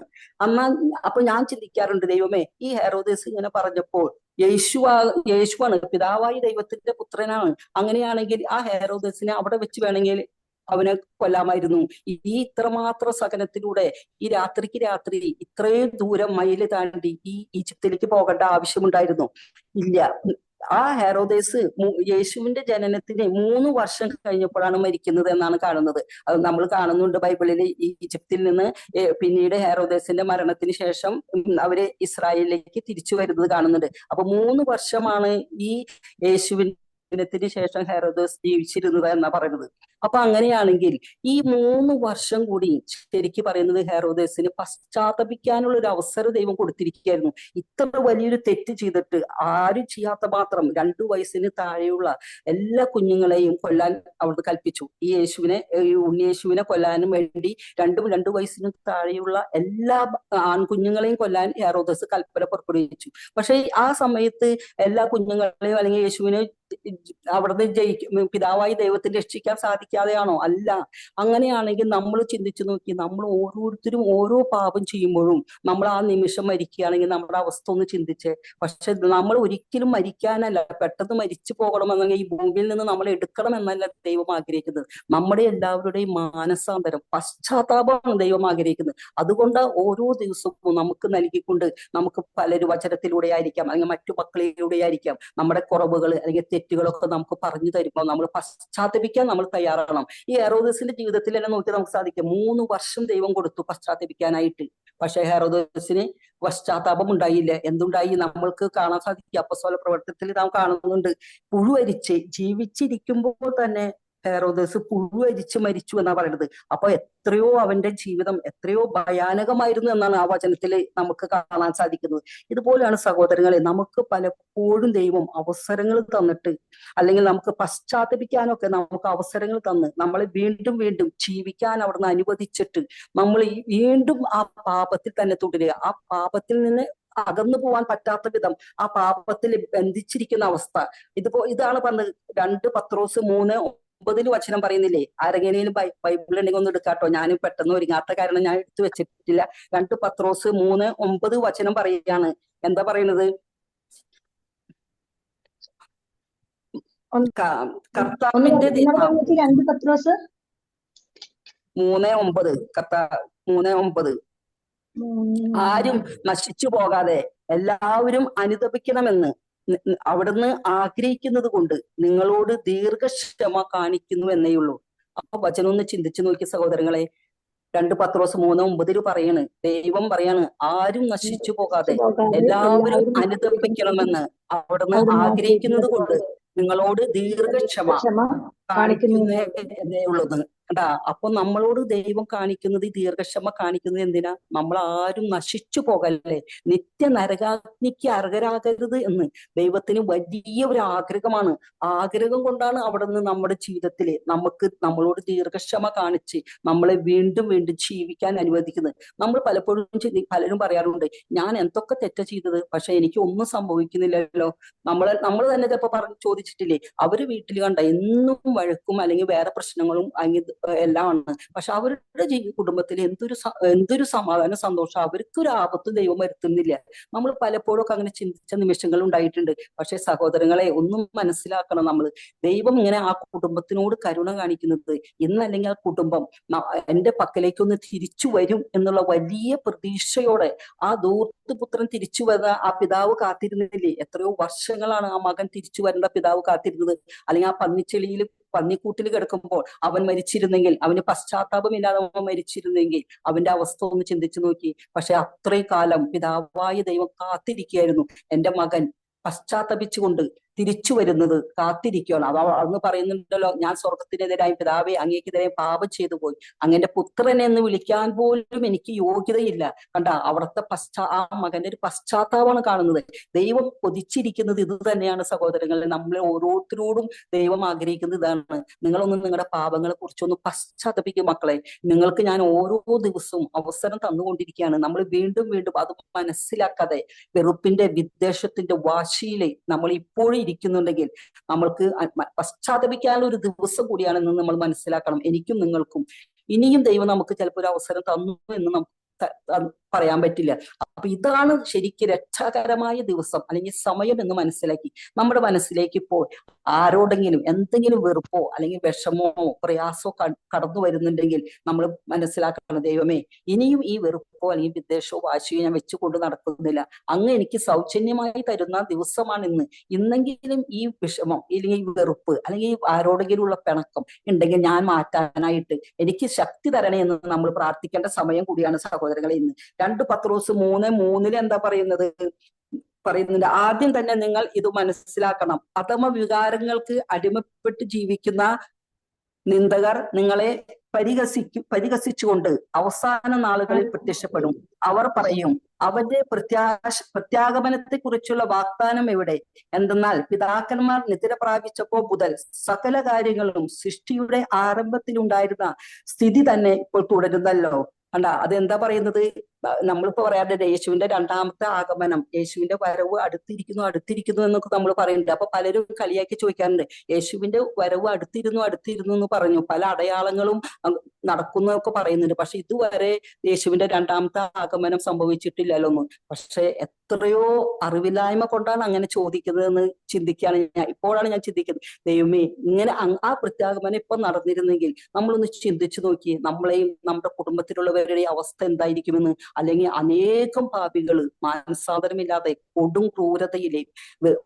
അപ്പൊ ഞാൻ ചിന്തിക്കാറുണ്ട്, ദൈവമേ, ഈ ഹെറോദേസ് ഇങ്ങനെ പറഞ്ഞപ്പോൾ യേശുവാണ് പിതാവായി ദൈവത്തിന്റെ പുത്രനാണ്. അങ്ങനെയാണെങ്കിൽ ആ ഹെറോദേസിനെ അവിടെ വെച്ച് വേണമെങ്കിൽ അവനെ കൊല്ലാമായിരുന്നു. ഈ ഇത്രമാത്രം സഹനത്തിലൂടെ ഈ രാത്രിക്ക് രാത്രി ഇത്രയും ദൂരം മൈല് താണ്ടി ഈ ഈജിപ്തിലേക്ക് പോകേണ്ട ആവശ്യമുണ്ടായിരുന്നു? ഇല്ല. ആ ഹെറോദേസ് യേശുവിന്റെ ജനനത്തിന് 3 വർഷം കഴിഞ്ഞപ്പോഴാണ് മരിക്കുന്നത് എന്നാണ് കാണുന്നത്. അത് നമ്മൾ കാണുന്നുണ്ട് ബൈബിളിൽ. ഈജിപ്തിൽ നിന്ന് പിന്നീട് ഹെറോദേസിന്റെ മരണത്തിന് ശേഷം അവര് ഇസ്രായേലിലേക്ക് തിരിച്ചു വരുന്നത് കാണുന്നുണ്ട്. അപ്പൊ 3 വർഷമാണ് ഈ യേശുവിന്റെ ത്തിന് ശേഷം ഹെറോദേസ് ജീവിച്ചിരുന്നത് എന്നാ പറയുന്നത്. അപ്പൊ അങ്ങനെയാണെങ്കിൽ ഈ 3 വർഷം കൂടി ശരിക്ക് പറയുന്നത് ഹെറോദേസിന് പശ്ചാത്തപിക്കാനുള്ള ഒരു അവസരം ദൈവം കൊടുത്തിരിക്കുകയായിരുന്നു. ഇത്ര വലിയൊരു തെറ്റ് ചെയ്തിട്ട് ആരും ചെയ്യാത്ത മാത്രം 2 വയസ്സിന് താഴെയുള്ള എല്ലാ കുഞ്ഞുങ്ങളെയും കൊല്ലാൻ അവിടുന്ന് കൽപ്പിച്ചു. ഈ ഉണ്ണിയേശുവിനെ കൊല്ലാനും വേണ്ടി 2 വയസ്സിന് താഴെയുള്ള എല്ലാ ആൺകുഞ്ഞുങ്ങളെയും കൊല്ലാൻ ഹെറോദേസ് കൽപ്പന പുറപ്പെടുവിച്ചു. പക്ഷെ ആ സമയത്ത് എല്ലാ കുഞ്ഞുങ്ങളെയും അല്ലെങ്കിൽ യേശുവിനെ അവിടുന്ന് പിതാവായി ദൈവത്തിന് രക്ഷിക്കാൻ സാധിക്കാതെയാണോ? അല്ല. അങ്ങനെയാണെങ്കിൽ നമ്മൾ ചിന്തിച്ചു നോക്കി, നമ്മൾ ഓരോരുത്തരും ഓരോ പാപം ചെയ്യുമ്പോഴും നമ്മൾ ആ നിമിഷം മരിക്കുകയാണെങ്കിൽ നമ്മുടെ അവസ്ഥ ഒന്ന് ചിന്തിച്ചേ. പക്ഷെ നമ്മൾ ഒരിക്കലും മരിക്കാനല്ല, പെട്ടെന്ന് മരിച്ചു പോകണമെന്നല്ല, ഈ ഭൂമിയിൽ നിന്ന് നമ്മൾ എടുക്കണം എന്നല്ല ദൈവം ആഗ്രഹിക്കുന്നത്. നമ്മുടെ എല്ലാവരുടെയും മാനസാന്തരം, പശ്ചാത്താപമാണ് ദൈവം ആഗ്രഹിക്കുന്നത്. അതുകൊണ്ട് ഓരോ ദിവസവും നമുക്ക് നൽകിക്കൊണ്ട്, നമുക്ക് പലരും വചനത്തിലൂടെ ആയിരിക്കാം, അല്ലെങ്കിൽ മറ്റു മക്കളിലൂടെ ആയിരിക്കാം, നമ്മുടെ കുറവുകൾ അല്ലെങ്കിൽ തെറ്റുകളൊക്കെ നമുക്ക് പറഞ്ഞു തരുമ്പോൾ നമ്മൾ പശ്ചാത്തപിക്കാൻ നമ്മൾ തയ്യാറാകണം. ഈ ഹെറോദേസിന്റെ ജീവിതത്തിൽ തന്നെ നോക്കി നമുക്ക് സാധിക്കും, 3 വർഷം ദൈവം കൊടുത്തു പശ്ചാത്തപിക്കാനായിട്ട്. പക്ഷെ ഹെറോദേസിന് പശ്ചാത്താപം ഉണ്ടായില്ല. എന്തുണ്ടായി? നമ്മൾക്ക് കാണാൻ സാധിക്കും, അപ്പോസ്തല പ്രവർത്തനത്തിൽ നാം കാണുന്നുണ്ട്, പുഴുവരിച്ച് ജീവിച്ചിരിക്കുമ്പോൾ തന്നെ ഹെറോദേസ് പുഴുവരിച്ച് മരിച്ചു എന്നാ പറയുന്നത്. അപ്പൊ എത്രയോ അവന്റെ ജീവിതം എത്രയോ ഭയാനകമായിരുന്നു എന്നാണ് ആ വചനത്തിൽ നമുക്ക് കാണാൻ സാധിക്കുന്നത്. ഇതുപോലെയാണ് സഹോദരങ്ങളെ, നമുക്ക് പലപ്പോഴും ദൈവം അവസരങ്ങൾ തന്നിട്ട്, അല്ലെങ്കിൽ നമുക്ക് പശ്ചാത്തപിക്കാനൊക്കെ നമുക്ക് അവസരങ്ങൾ തന്ന് നമ്മളെ വീണ്ടും വീണ്ടും ജീവിക്കാൻ അവിടുന്ന് അനുവദിച്ചിട്ട് നമ്മൾ വീണ്ടും ആ പാപത്തിൽ തന്നെ തുടരുക, ആ പാപത്തിൽ നിന്ന് അകന്നു പോവാൻ പറ്റാത്ത വിധം ആ പാപത്തിൽ ബന്ധിച്ചിരിക്കുന്ന അവസ്ഥ. ഇതാണ് പറഞ്ഞത്. 2 പത്രോസ് 3:9 വചനം പറയുന്നില്ലേ? ആരെങ്കിലും ബൈബിൾ ഉണ്ടെങ്കിൽ ഒന്ന് എടുക്കാട്ടോ. ഞാൻ പെട്ടെന്ന് ഒരുങ്ങാത്ത കാരണം ഞാൻ എടുത്തു വെച്ചിട്ടില്ല. 2 പത്രോസ് 3:9 വചനം പറയുകയാണ്. എന്താ പറയുന്നത്? കർത്താവിന്റെ 2 പത്രോസ് 3:9 3:9 ആരും നശിച്ചു പോകാതെ എല്ലാവരും അനുതപിക്കണമെന്ന് അവിടുന്ന് ആഗ്രഹിക്കുന്നത് കൊണ്ട് നിങ്ങളോട് ദീർഘക്ഷമ കാണിക്കുന്നു എന്നേയുള്ളൂ. അപ്പൊ വചനം ഒന്ന് ചിന്തിച്ചു നോക്കി സഹോദരങ്ങളെ. 2 പത്രോസ് 3:9 പറയാണ്, ദൈവം പറയാണ് ആരും നശിച്ചു പോകാതെ എല്ലാവരും അനുതപിക്കണമെന്ന് അവിടുന്ന് ആഗ്രഹിക്കുന്നത് കൊണ്ട് നിങ്ങളോട് ദീർഘക്ഷമ കാണിക്കുന്നേ എന്നേ ഉള്ളത്. കണ്ടാ, അപ്പൊ നമ്മളോട് ദൈവം കാണിക്കുന്നത്, ദീർഘക്ഷമ കാണിക്കുന്നത് എന്തിനാ? നമ്മൾ ആരും നശിച്ചു പോകല്ലേ, നിത്യ നരകാഗ്നിക്ക് അർഹരാകരുത് എന്ന് ദൈവത്തിന് വലിയ ഒരു ആഗ്രഹമാണ്. ആഗ്രഹം കൊണ്ടാണ് അവിടുന്ന് നമ്മുടെ ജീവിതത്തില് നമ്മളോട് ദീർഘക്ഷമ കാണിച്ച് നമ്മളെ വീണ്ടും വീണ്ടും ജീവിക്കാൻ അനുവദിക്കുന്നത്. നമ്മൾ പലപ്പോഴും പലരും പറയാറുണ്ട്, ഞാൻ എന്തൊക്കെ തെറ്റ ചെയ്തത്, പക്ഷെ എനിക്ക് ഒന്നും സംഭവിക്കുന്നില്ലല്ലോ. നമ്മൾ തന്നെ ചിലപ്പോ ചോദിച്ചിട്ടില്ലേ, അവര് വീട്ടിൽ കണ്ട എന്നും വഴക്കും അല്ലെങ്കിൽ വേറെ പ്രശ്നങ്ങളും എല്ലാം ആണ്, പക്ഷെ അവരുടെ കുടുംബത്തിൽ എന്തൊരു സമാധാനം, സന്തോഷം, അവർക്ക് ഒരു ആപത്തും ദൈവം വരുത്തുന്നില്ല. നമ്മൾ പലപ്പോഴും ഒക്കെ അങ്ങനെ ചിന്തിച്ച നിമിഷങ്ങൾ ഉണ്ടായിട്ടുണ്ട്. പക്ഷെ സഹോദരങ്ങളെ, ഒന്നും മനസ്സിലാക്കണം, നമ്മൾ ദൈവം ഇങ്ങനെ ആ കുടുംബത്തിനോട് കരുണ കാണിക്കുന്നത് ഇന്നല്ലെങ്കിൽ ആ കുടുംബം എന്റെ പക്കലേക്കൊന്ന് തിരിച്ചു വരും എന്നുള്ള വലിയ പ്രതീക്ഷയോടെ ആ ദൂർത്തുപുത്രൻ തിരിച്ചു വരുന്ന ആ പിതാവ് കാത്തിരുന്നില്ലേ? എത്രയോ വർഷങ്ങളാണ് ആ മകൻ തിരിച്ചു വരേണ്ട പിതാവ് കാത്തിരുന്നത്. അല്ലെങ്കിൽ ആ പന്നിക്കൂട്ടിൽ കിടക്കുമ്പോൾ അവൻ മരിച്ചിരുന്നെങ്കിൽ, അവന് പശ്ചാത്താപമില്ലാതെ അവൻ മരിച്ചിരുന്നെങ്കിൽ അവന്റെ അവസ്ഥ ഒന്ന് ചിന്തിച്ചു നോക്കി. പക്ഷെ അത്രയും കാലം പിതാവായ ദൈവം കാത്തിരിക്കുകയായിരുന്നു, എന്റെ മകൻ പശ്ചാത്തപിച്ചുകൊണ്ട് തിരിച്ചു വരുന്നത് കാത്തിരിക്കുകയാണ്. അന്ന് പറയുന്നുണ്ടല്ലോ, ഞാൻ സ്വർഗത്തിനെതിരായി പിതാവെ അങ്ങേക്കെതിരെ പാപം ചെയ്തു പോയി, അങ്ങന്റെ പുത്രനെ എന്ന് വിളിക്കാൻ പോലും എനിക്ക് യോഗ്യതയില്ല. കണ്ട, അവിടുത്തെ ആ മകന്റെ ഒരു പശ്ചാത്താപമാണ് കാണുന്നത്. ദൈവം കൊതിച്ചിരിക്കുന്നത് ഇത് തന്നെയാണ് സഹോദരങ്ങളെ. നമ്മളെ ഓരോരുത്തരോടും ദൈവം ആഗ്രഹിക്കുന്നത് ഇതാണ്. നിങ്ങളൊന്ന് നിങ്ങളുടെ പാപങ്ങളെ കുറിച്ചൊന്ന് പശ്ചാത്തപിക്കും മക്കളെ. നിങ്ങൾക്ക് ഞാൻ ഓരോ ദിവസവും അവസരം തന്നുകൊണ്ടിരിക്കുകയാണ്. നമ്മൾ വീണ്ടും വീണ്ടും അത് മനസ്സിലാക്കാതെ വെറുപ്പിന്റെ, വിദ്വേഷത്തിന്റെ വാശിയിലെ നമ്മൾ ഇപ്പോഴും ഇരിക്കുന്നുണ്ടെങ്കിൽ നമ്മൾക്ക് പശ്ചാത്തപിക്കാനുള്ള ഒരു ദിവസം കൂടിയാണെന്ന് നമ്മൾ മനസ്സിലാക്കണം. എനിക്കും നിങ്ങൾക്കും ഇനിയും ദൈവം നമുക്ക് ചിലപ്പോൾ ഒരു അവസരം തന്നു എന്ന് നമുക്ക് പറയാൻ പറ്റില്ല. അപ്പൊ ഇതാണ് ശരിക്കും രക്ഷാകരമായ ദിവസം അല്ലെങ്കിൽ സമയം എന്ന് മനസ്സിലാക്കി നമ്മുടെ മനസ്സിലേക്ക് ഇപ്പോൾ ആരോടെങ്കിലും എന്തെങ്കിലും വെറുപ്പോ അല്ലെങ്കിൽ വിഷമോ പ്രയാസോ കടന്നു വരുന്നുണ്ടെങ്കിൽ നമ്മൾ മനസ്സിലാക്കണം, ദൈവമേ, ഇനിയും ഈ വെറുപ്പോ അല്ലെങ്കിൽ വിദ്വേഷമോ വാശിയോ ഞാൻ വെച്ചുകൊണ്ട് നടക്കുന്നില്ല. അങ്ങ് എനിക്ക് സൗജന്യമായി തരുന്ന ദിവസമാണ് ഇന്ന്. ഇന്നെങ്കിലും ഈ വിഷമം അല്ലെങ്കിൽ ഈ വെറുപ്പ് അല്ലെങ്കിൽ ആരോടെങ്കിലും ഉള്ള പിണക്കം ഉണ്ടെങ്കിൽ ഞാൻ മാറ്റാനായിട്ട് എനിക്ക് ശക്തി തരണേ എന്ന് നമ്മൾ പ്രാർത്ഥിക്കേണ്ട സമയം കൂടിയാണ് സഹോദരങ്ങളെ ഇന്ന്. 2 പത്രോസ് 3:3 എന്താ പറയുന്നുണ്ട്, ആദ്യം തന്നെ നിങ്ങൾ ഇത് മനസ്സിലാക്കണം, അധമ വികാരങ്ങൾക്ക് അടിമപ്പെട്ട് ജീവിക്കുന്ന നിന്ദകർ നിങ്ങളെ പരിഹസിച്ചുകൊണ്ട് അവസാന നാളുകളിൽ പ്രത്യക്ഷപ്പെടും. അവർ പറയും, അവന്റെ പ്രത്യാഗമനത്തെ കുറിച്ചുള്ള വാഗ്ദാനം എവിടെ? എന്തെന്നാൽ പിതാക്കന്മാർ നിദ്ര പ്രാപിച്ചപ്പോ മുതൽ സകല കാര്യങ്ങളും സൃഷ്ടിയുടെ ആരംഭത്തിലുണ്ടായിരുന്ന സ്ഥിതി തന്നെ ഇപ്പോൾ തുടരുന്നല്ലോ. അല്ല, അതെന്താ പറയുന്നത്? നമ്മളിപ്പോ പറയാറുണ്ട് യേശുവിന്റെ 2ാമത്തെ ആഗമനം, യേശുവിന്റെ വരവ് അടുത്തിരിക്കുന്നു എന്നൊക്കെ നമ്മൾ പറയുന്നുണ്ട്. അപ്പൊ പലരും കളിയാക്കി ചോദിക്കാറുണ്ട്, യേശുവിന്റെ വരവ് അടുത്തിരുന്നു എന്ന് പറഞ്ഞു, പല അടയാളങ്ങളും നടക്കുന്നൊക്കെ പറയുന്നുണ്ട്. പക്ഷെ ഇതുവരെ യേശുവിന്റെ 2ാമത്തെ ആഗമനം സംഭവിച്ചിട്ടില്ലല്ലോ എന്ന്. പക്ഷെ എത്രയോ അറിവില്ലായ്മ കൊണ്ടാണ് അങ്ങനെ ചോദിക്കുന്നതെന്ന് ഇപ്പോഴാണ് ഞാൻ ചിന്തിക്കുന്നത്, ദൈവമേ, ഇങ്ങനെ ആ പ്രത്യാഗമനം ഇപ്പൊ നടന്നിരുന്നെങ്കിൽ നമ്മളൊന്ന് ചിന്തിച്ചു നോക്കി, നമ്മളെയും നമ്മുടെ കുടുംബത്തിലുള്ളവരുടെ അവസ്ഥ എന്തായിരിക്കുമെന്ന്. അല്ലെങ്കിൽ അനേകം പാപികള് മാനസാന്തരമില്ലാതെ കൊടും ക്രൂരതയിലെ,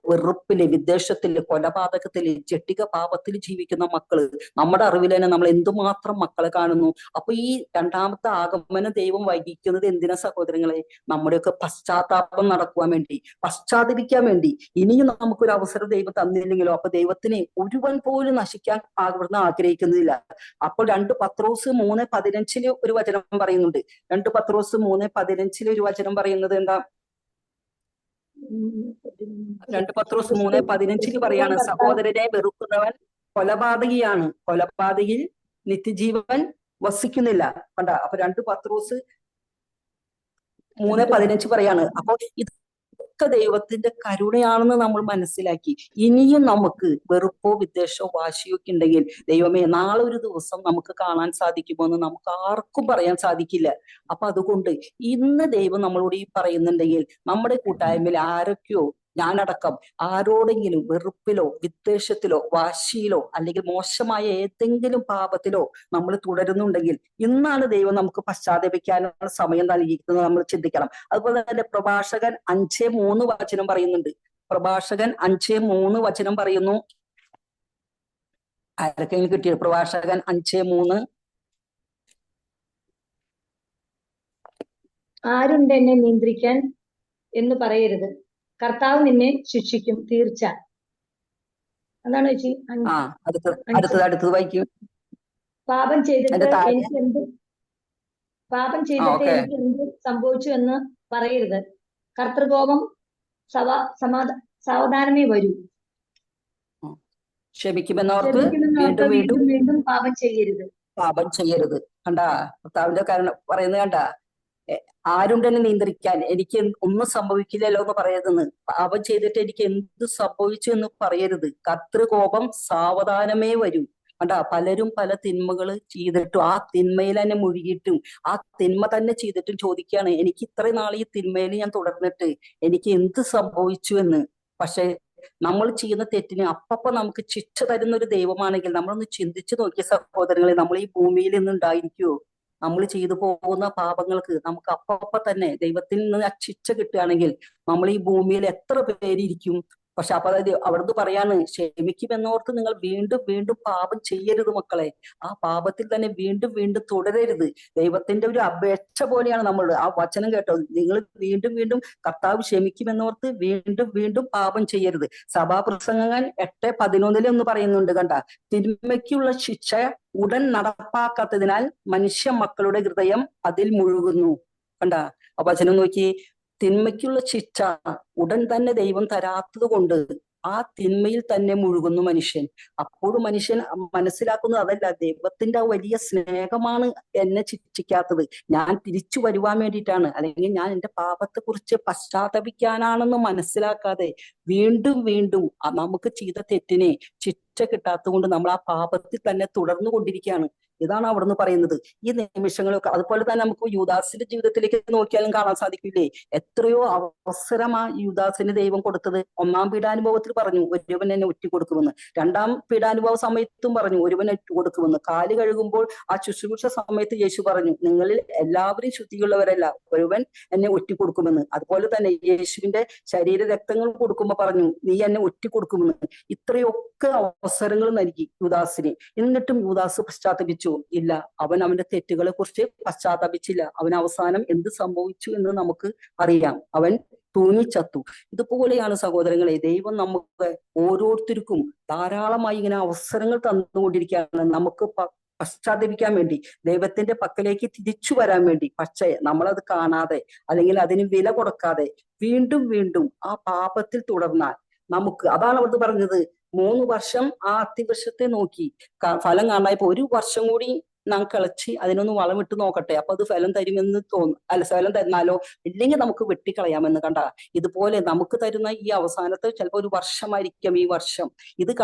വെറുപ്പിലെ, വിദ്വേഷത്തില്, കൊലപാതകത്തില്, ജട്ടിക പാപത്തിൽ ജീവിക്കുന്ന മക്കള് നമ്മുടെ അറിവിൽ തന്നെ നമ്മൾ എന്തുമാത്രം മക്കളെ കാണുന്നു. അപ്പൊ ഈ 2ാമത്തെ ആഗമനം ദൈവം വൈകിക്കുന്നത് എന്തിനാ സഹോദരങ്ങളെ? നമ്മുടെയൊക്കെ പശ്ചാത്താപം നടക്കുവാൻ വേണ്ടി, പശ്ചാത്തപിക്കാൻ വേണ്ടി. ഇനിയും നമുക്കൊരു അവസരം ദൈവം തന്നില്ലെങ്കിലോ? അപ്പൊ ദൈവത്തിന് ഒരുവൻ പോലും നശിക്കാൻ അവിടുന്ന് ആഗ്രഹിക്കുന്നില്ല. അപ്പോൾ 2 പത്രോസ് 3:15 ഒരു വചനം പറയുന്നുണ്ട്. 2 പത്രോസ് 3:15 ഒരു വചനം പറയുന്നത് എന്താ? 2 പത്രോസ് 3:15 പറയാണ്, സഹോദരനെ വെറുക്കുന്നവൻ കൊലപാതകിയാണ്, കൊലപാതകിയിൽ നിത്യജീവൻ വസിക്കുന്നില്ല. കണ്ട, അപ്പൊ 2 പത്രോസ് 3:15 പറയാണ്. അപ്പൊ ഇതൊക്കെ ദൈവത്തിന്റെ കരുണയാണെന്ന് നമ്മൾ മനസ്സിലാക്കി ഇനിയും നമുക്ക് വെറുപ്പോ വിദ്വേഷമോ വാശിയോ ഒക്കെ ഉണ്ടെങ്കിൽ, ദൈവമേ, നാളെ ഒരു ദിവസം നമുക്ക് കാണാൻ സാധിക്കുമോ എന്ന് നമുക്ക് ആർക്കും പറയാൻ സാധിക്കില്ല. അപ്പൊ അതുകൊണ്ട് ഇന്ന് ദൈവം നമ്മളോട് ഈ പറയുന്നുണ്ടെങ്കിൽ നമ്മുടെ കൂട്ടായ്മയിൽ ആരൊക്കെയോ ഞാനടക്കം ആരോടെങ്കിലും വെറുപ്പിലോ വിദ്വേഷത്തിലോ വാശിയിലോ അല്ലെങ്കിൽ മോശമായ ഏതെങ്കിലും പാപത്തിലോ നമ്മൾ തുടരുന്നുണ്ടെങ്കിൽ ഇന്നാണ് ദൈവം നമുക്ക് പശ്ചാത്തപിക്കാനുള്ള സമയം നൽകിയിരിക്കുന്നത് നമ്മൾ ചിന്തിക്കണം. അതുപോലെ തന്നെ പ്രഭാഷകൻ 5:3 വചനം പറയുന്നുണ്ട്. പ്രഭാഷകൻ 5:3 പറയുന്നു. ആരൊക്കെങ്കിലും കിട്ടിയത്? പ്രഭാഷകൻ 5:3. ആരുണ്ട് എന്നെ നിയന്ത്രിക്കാൻ എന്ന് പറയരുത്, കർത്താവ് നിന്നെ ശിക്ഷിക്കും തീർച്ച. അതാണ് ചേച്ചി. അടുത്തത് വായിക്കും. പാപം ചെയ്തിട്ട് എനിക്ക് എന്ത് സംഭവിച്ചു എന്ന് പറയരുത്, കർത്തൃകോപം സാവധാനമേ വരൂ. ക്ഷമിക്കുമെന്നോർത്ത് വീണ്ടും പാപം ചെയ്യരുത്. കണ്ടാ കർത്താവിന്റെ കാരണം പറയുന്നത് കണ്ടാ? ആരുണ്ടെന്നെ നിയന്ത്രിക്കാൻ, എനിക്ക് ഒന്നും സംഭവിക്കില്ലല്ലോ എന്ന് പറയരുതെന്ന്. പാപം ചെയ്തിട്ട് എനിക്ക് എന്ത് സംഭവിച്ചു എന്ന് പറയരുത്, കർത്തൃകോപം സാവധാനമേ വരൂ. കണ്ടാ, പലരും പല തിന്മകൾ ചെയ്തിട്ടും ആ തിന്മയിൽ തന്നെ മുഴുകിയിട്ടും ആ തിന്മ തന്നെ ചെയ്തിട്ടും ചോദിക്കുകയാണ്, എനിക്ക് ഇത്രയും നാൾ ഈ തിന്മയിൽ ഞാൻ തുടർന്നിട്ട് എനിക്ക് എന്ത് സംഭവിച്ചു എന്ന്. പക്ഷെ നമ്മൾ ചെയ്യുന്ന തെറ്റിന് അപ്പപ്പോ നമുക്ക് ശിക്ഷ തരുന്ന ഒരു ദൈവമാണെങ്കിൽ നമ്മളൊന്ന് ചിന്തിച്ചു നോക്കിയ സഹോദരങ്ങളെ, നമ്മൾ ഈ ഭൂമിയിൽ നിന്ന് ഉണ്ടായിരിക്കുവോ? നമ്മൾ ചെയ്തു പോകുന്ന പാപങ്ങൾക്ക് നമുക്ക് അപ്പപ്പോ തന്നെ ദൈവത്തിൽ നിന്ന് ആ ശിക്ഷ കിട്ടുകയാണെങ്കിൽ നമ്മൾ ഈ ഭൂമിയിൽ എത്ര പേരിയിരിക്കും? പക്ഷെ അപ്പൊ അവിടുന്ന് പറയാണ്, ക്ഷമിക്കുമെന്നോർത്ത് നിങ്ങൾ വീണ്ടും പാപം ചെയ്യരുത് മക്കളെ. ആ പാപത്തിൽ തന്നെ വീണ്ടും തുടരരുത്. ദൈവത്തിന്റെ ഒരു അപേക്ഷ പോലെയാണ് നമ്മൾ ആ വചനം കേട്ടോ. നിങ്ങൾ വീണ്ടും കർത്താവ് ക്ഷമിക്കുമെന്നോർത്ത് വീണ്ടും പാപം ചെയ്യരുത്. സഭാപ്രസംഗങ്ങൾ 8:11 ഒന്ന് പറയുന്നുണ്ട് കണ്ട, തിന്മയ്ക്കുള്ള ശിക്ഷ ഉടൻ നടപ്പാക്കാത്തതിനാൽ മനുഷ്യ മക്കളുടെ ഹൃദയം അതിൽ മുഴുകുന്നു. കണ്ട ആ വചനം നോക്കി, തിന്മയ്ക്കുള്ള ശിക്ഷ ഉടൻ തന്നെ ദൈവം തരാത്തത് കൊണ്ട് ആ തിന്മയിൽ തന്നെ മുഴുകുന്നു മനുഷ്യൻ. അപ്പോഴും മനുഷ്യൻ മനസ്സിലാക്കുന്നത് അതല്ല, ദൈവത്തിന്റെ വലിയ സ്നേഹമാണ് എന്നെ ശിക്ഷിക്കാത്തത്, ഞാൻ തിരിച്ചു വരുവാൻ വേണ്ടിയിട്ടാണ്, അല്ലെങ്കിൽ ഞാൻ എന്റെ പാപത്തെ കുറിച്ച് പശ്ചാത്തപിക്കാനാണെന്ന് മനസ്സിലാക്കാതെ വീണ്ടും നമുക്ക് ചെയ്ത തെറ്റിനെ ശിക്ഷ കിട്ടാത്തത് കൊണ്ട് നമ്മൾ ആ പാപത്തിൽ തന്നെ തുടർന്നു കൊണ്ടിരിക്കുകയാണ്. ഇതാണ് അവിടുന്ന് പറയുന്നത്. ഈ നിമിഷങ്ങളൊക്കെ അതുപോലെ തന്നെ നമുക്ക് യൂദാസിന്റെ ജീവിതത്തിലേക്ക് നോക്കിയാലും കാണാൻ സാധിക്കില്ലേ, എത്രയോ അവസരം ആ യൂദാസിന് ദൈവം കൊടുത്തത്. 1-ാം പീഡാനുഭവത്തിൽ പറഞ്ഞു ഒരുവൻ എന്നെ ഒറ്റിക്കൊടുക്കുമെന്ന്, 2-ാം പീഡാനുഭവ സമയത്തും പറഞ്ഞു ഒരുവൻ ഒറ്റിക്കൊടുക്കുമെന്ന്, കാല് കഴുകുമ്പോൾ ആ ശുശ്രൂഷ സമയത്ത് യേശു പറഞ്ഞു നിങ്ങളിൽ എല്ലാവരും ശുദ്ധിയുള്ളവരല്ല, ഒരുവൻ എന്നെ ഒറ്റിക്കൊടുക്കുമെന്ന്. അതുപോലെ തന്നെ യേശുവിന്റെ ശരീര രക്തങ്ങൾ കൊടുക്കുമ്പോൾ പറഞ്ഞു നീ എന്നെ ഒറ്റിക്കൊടുക്കുമെന്ന്. ഇത്രയൊക്കെ അവസരങ്ങൾ നൽകി യൂദാസിന്. എന്നിട്ടും യൂദാസ് പശ്ചാത്തപിച്ചു ഇല്ല. അവൻ അവന്റെ തെറ്റുകളെ കുറിച്ച് പശ്ചാത്തപിച്ചില്ല. അവൻ അവസാനം എന്ത് സംഭവിച്ചു എന്ന് നമുക്ക് അറിയാം, അവൻ തൂങ്ങിച്ചത്തു. ഇതുപോലെയാണ് സഹോദരങ്ങളെ, ദൈവം നമുക്ക് ഓരോരുത്തർക്കും ധാരാളമായി ഇങ്ങനെ അവസരങ്ങൾ തന്നുകൊണ്ടിരിക്കുകയാണ്, നമുക്ക് പശ്ചാത്തപിക്കാൻ വേണ്ടി, ദൈവത്തിന്റെ പക്കലേക്ക് തിരിച്ചു വരാൻ വേണ്ടി. പക്ഷേ നമ്മളത് കാണാതെ അല്ലെങ്കിൽ അതിന് വില കൊടുക്കാതെ വീണ്ടും ആ പാപത്തിൽ തുടർന്നാൽ നമുക്ക്, അതാണ് അവിടുന്ന് പറഞ്ഞത്, 3 വർഷം ആ അത്തിവൃക്ഷത്തെ നോക്കി ഫലം കാണായപ്പോ 1 വർഷം കൂടി നാം കളിച്ച് അതിനൊന്ന് വളമിട്ട് നോക്കട്ടെ, അപ്പൊ അത് ഫലം തരുമെന്ന് അല്ല ഫലം തരുന്നാലോ, ഇല്ലെങ്കിൽ നമുക്ക് വെട്ടിക്കളയാമെന്ന്. കണ്ട, ഇതുപോലെ നമുക്ക് തരുന്ന ഈ അവസാനത്തെ ചിലപ്പോൾ 1 വർഷമായിരിക്കും ഈ വർഷം.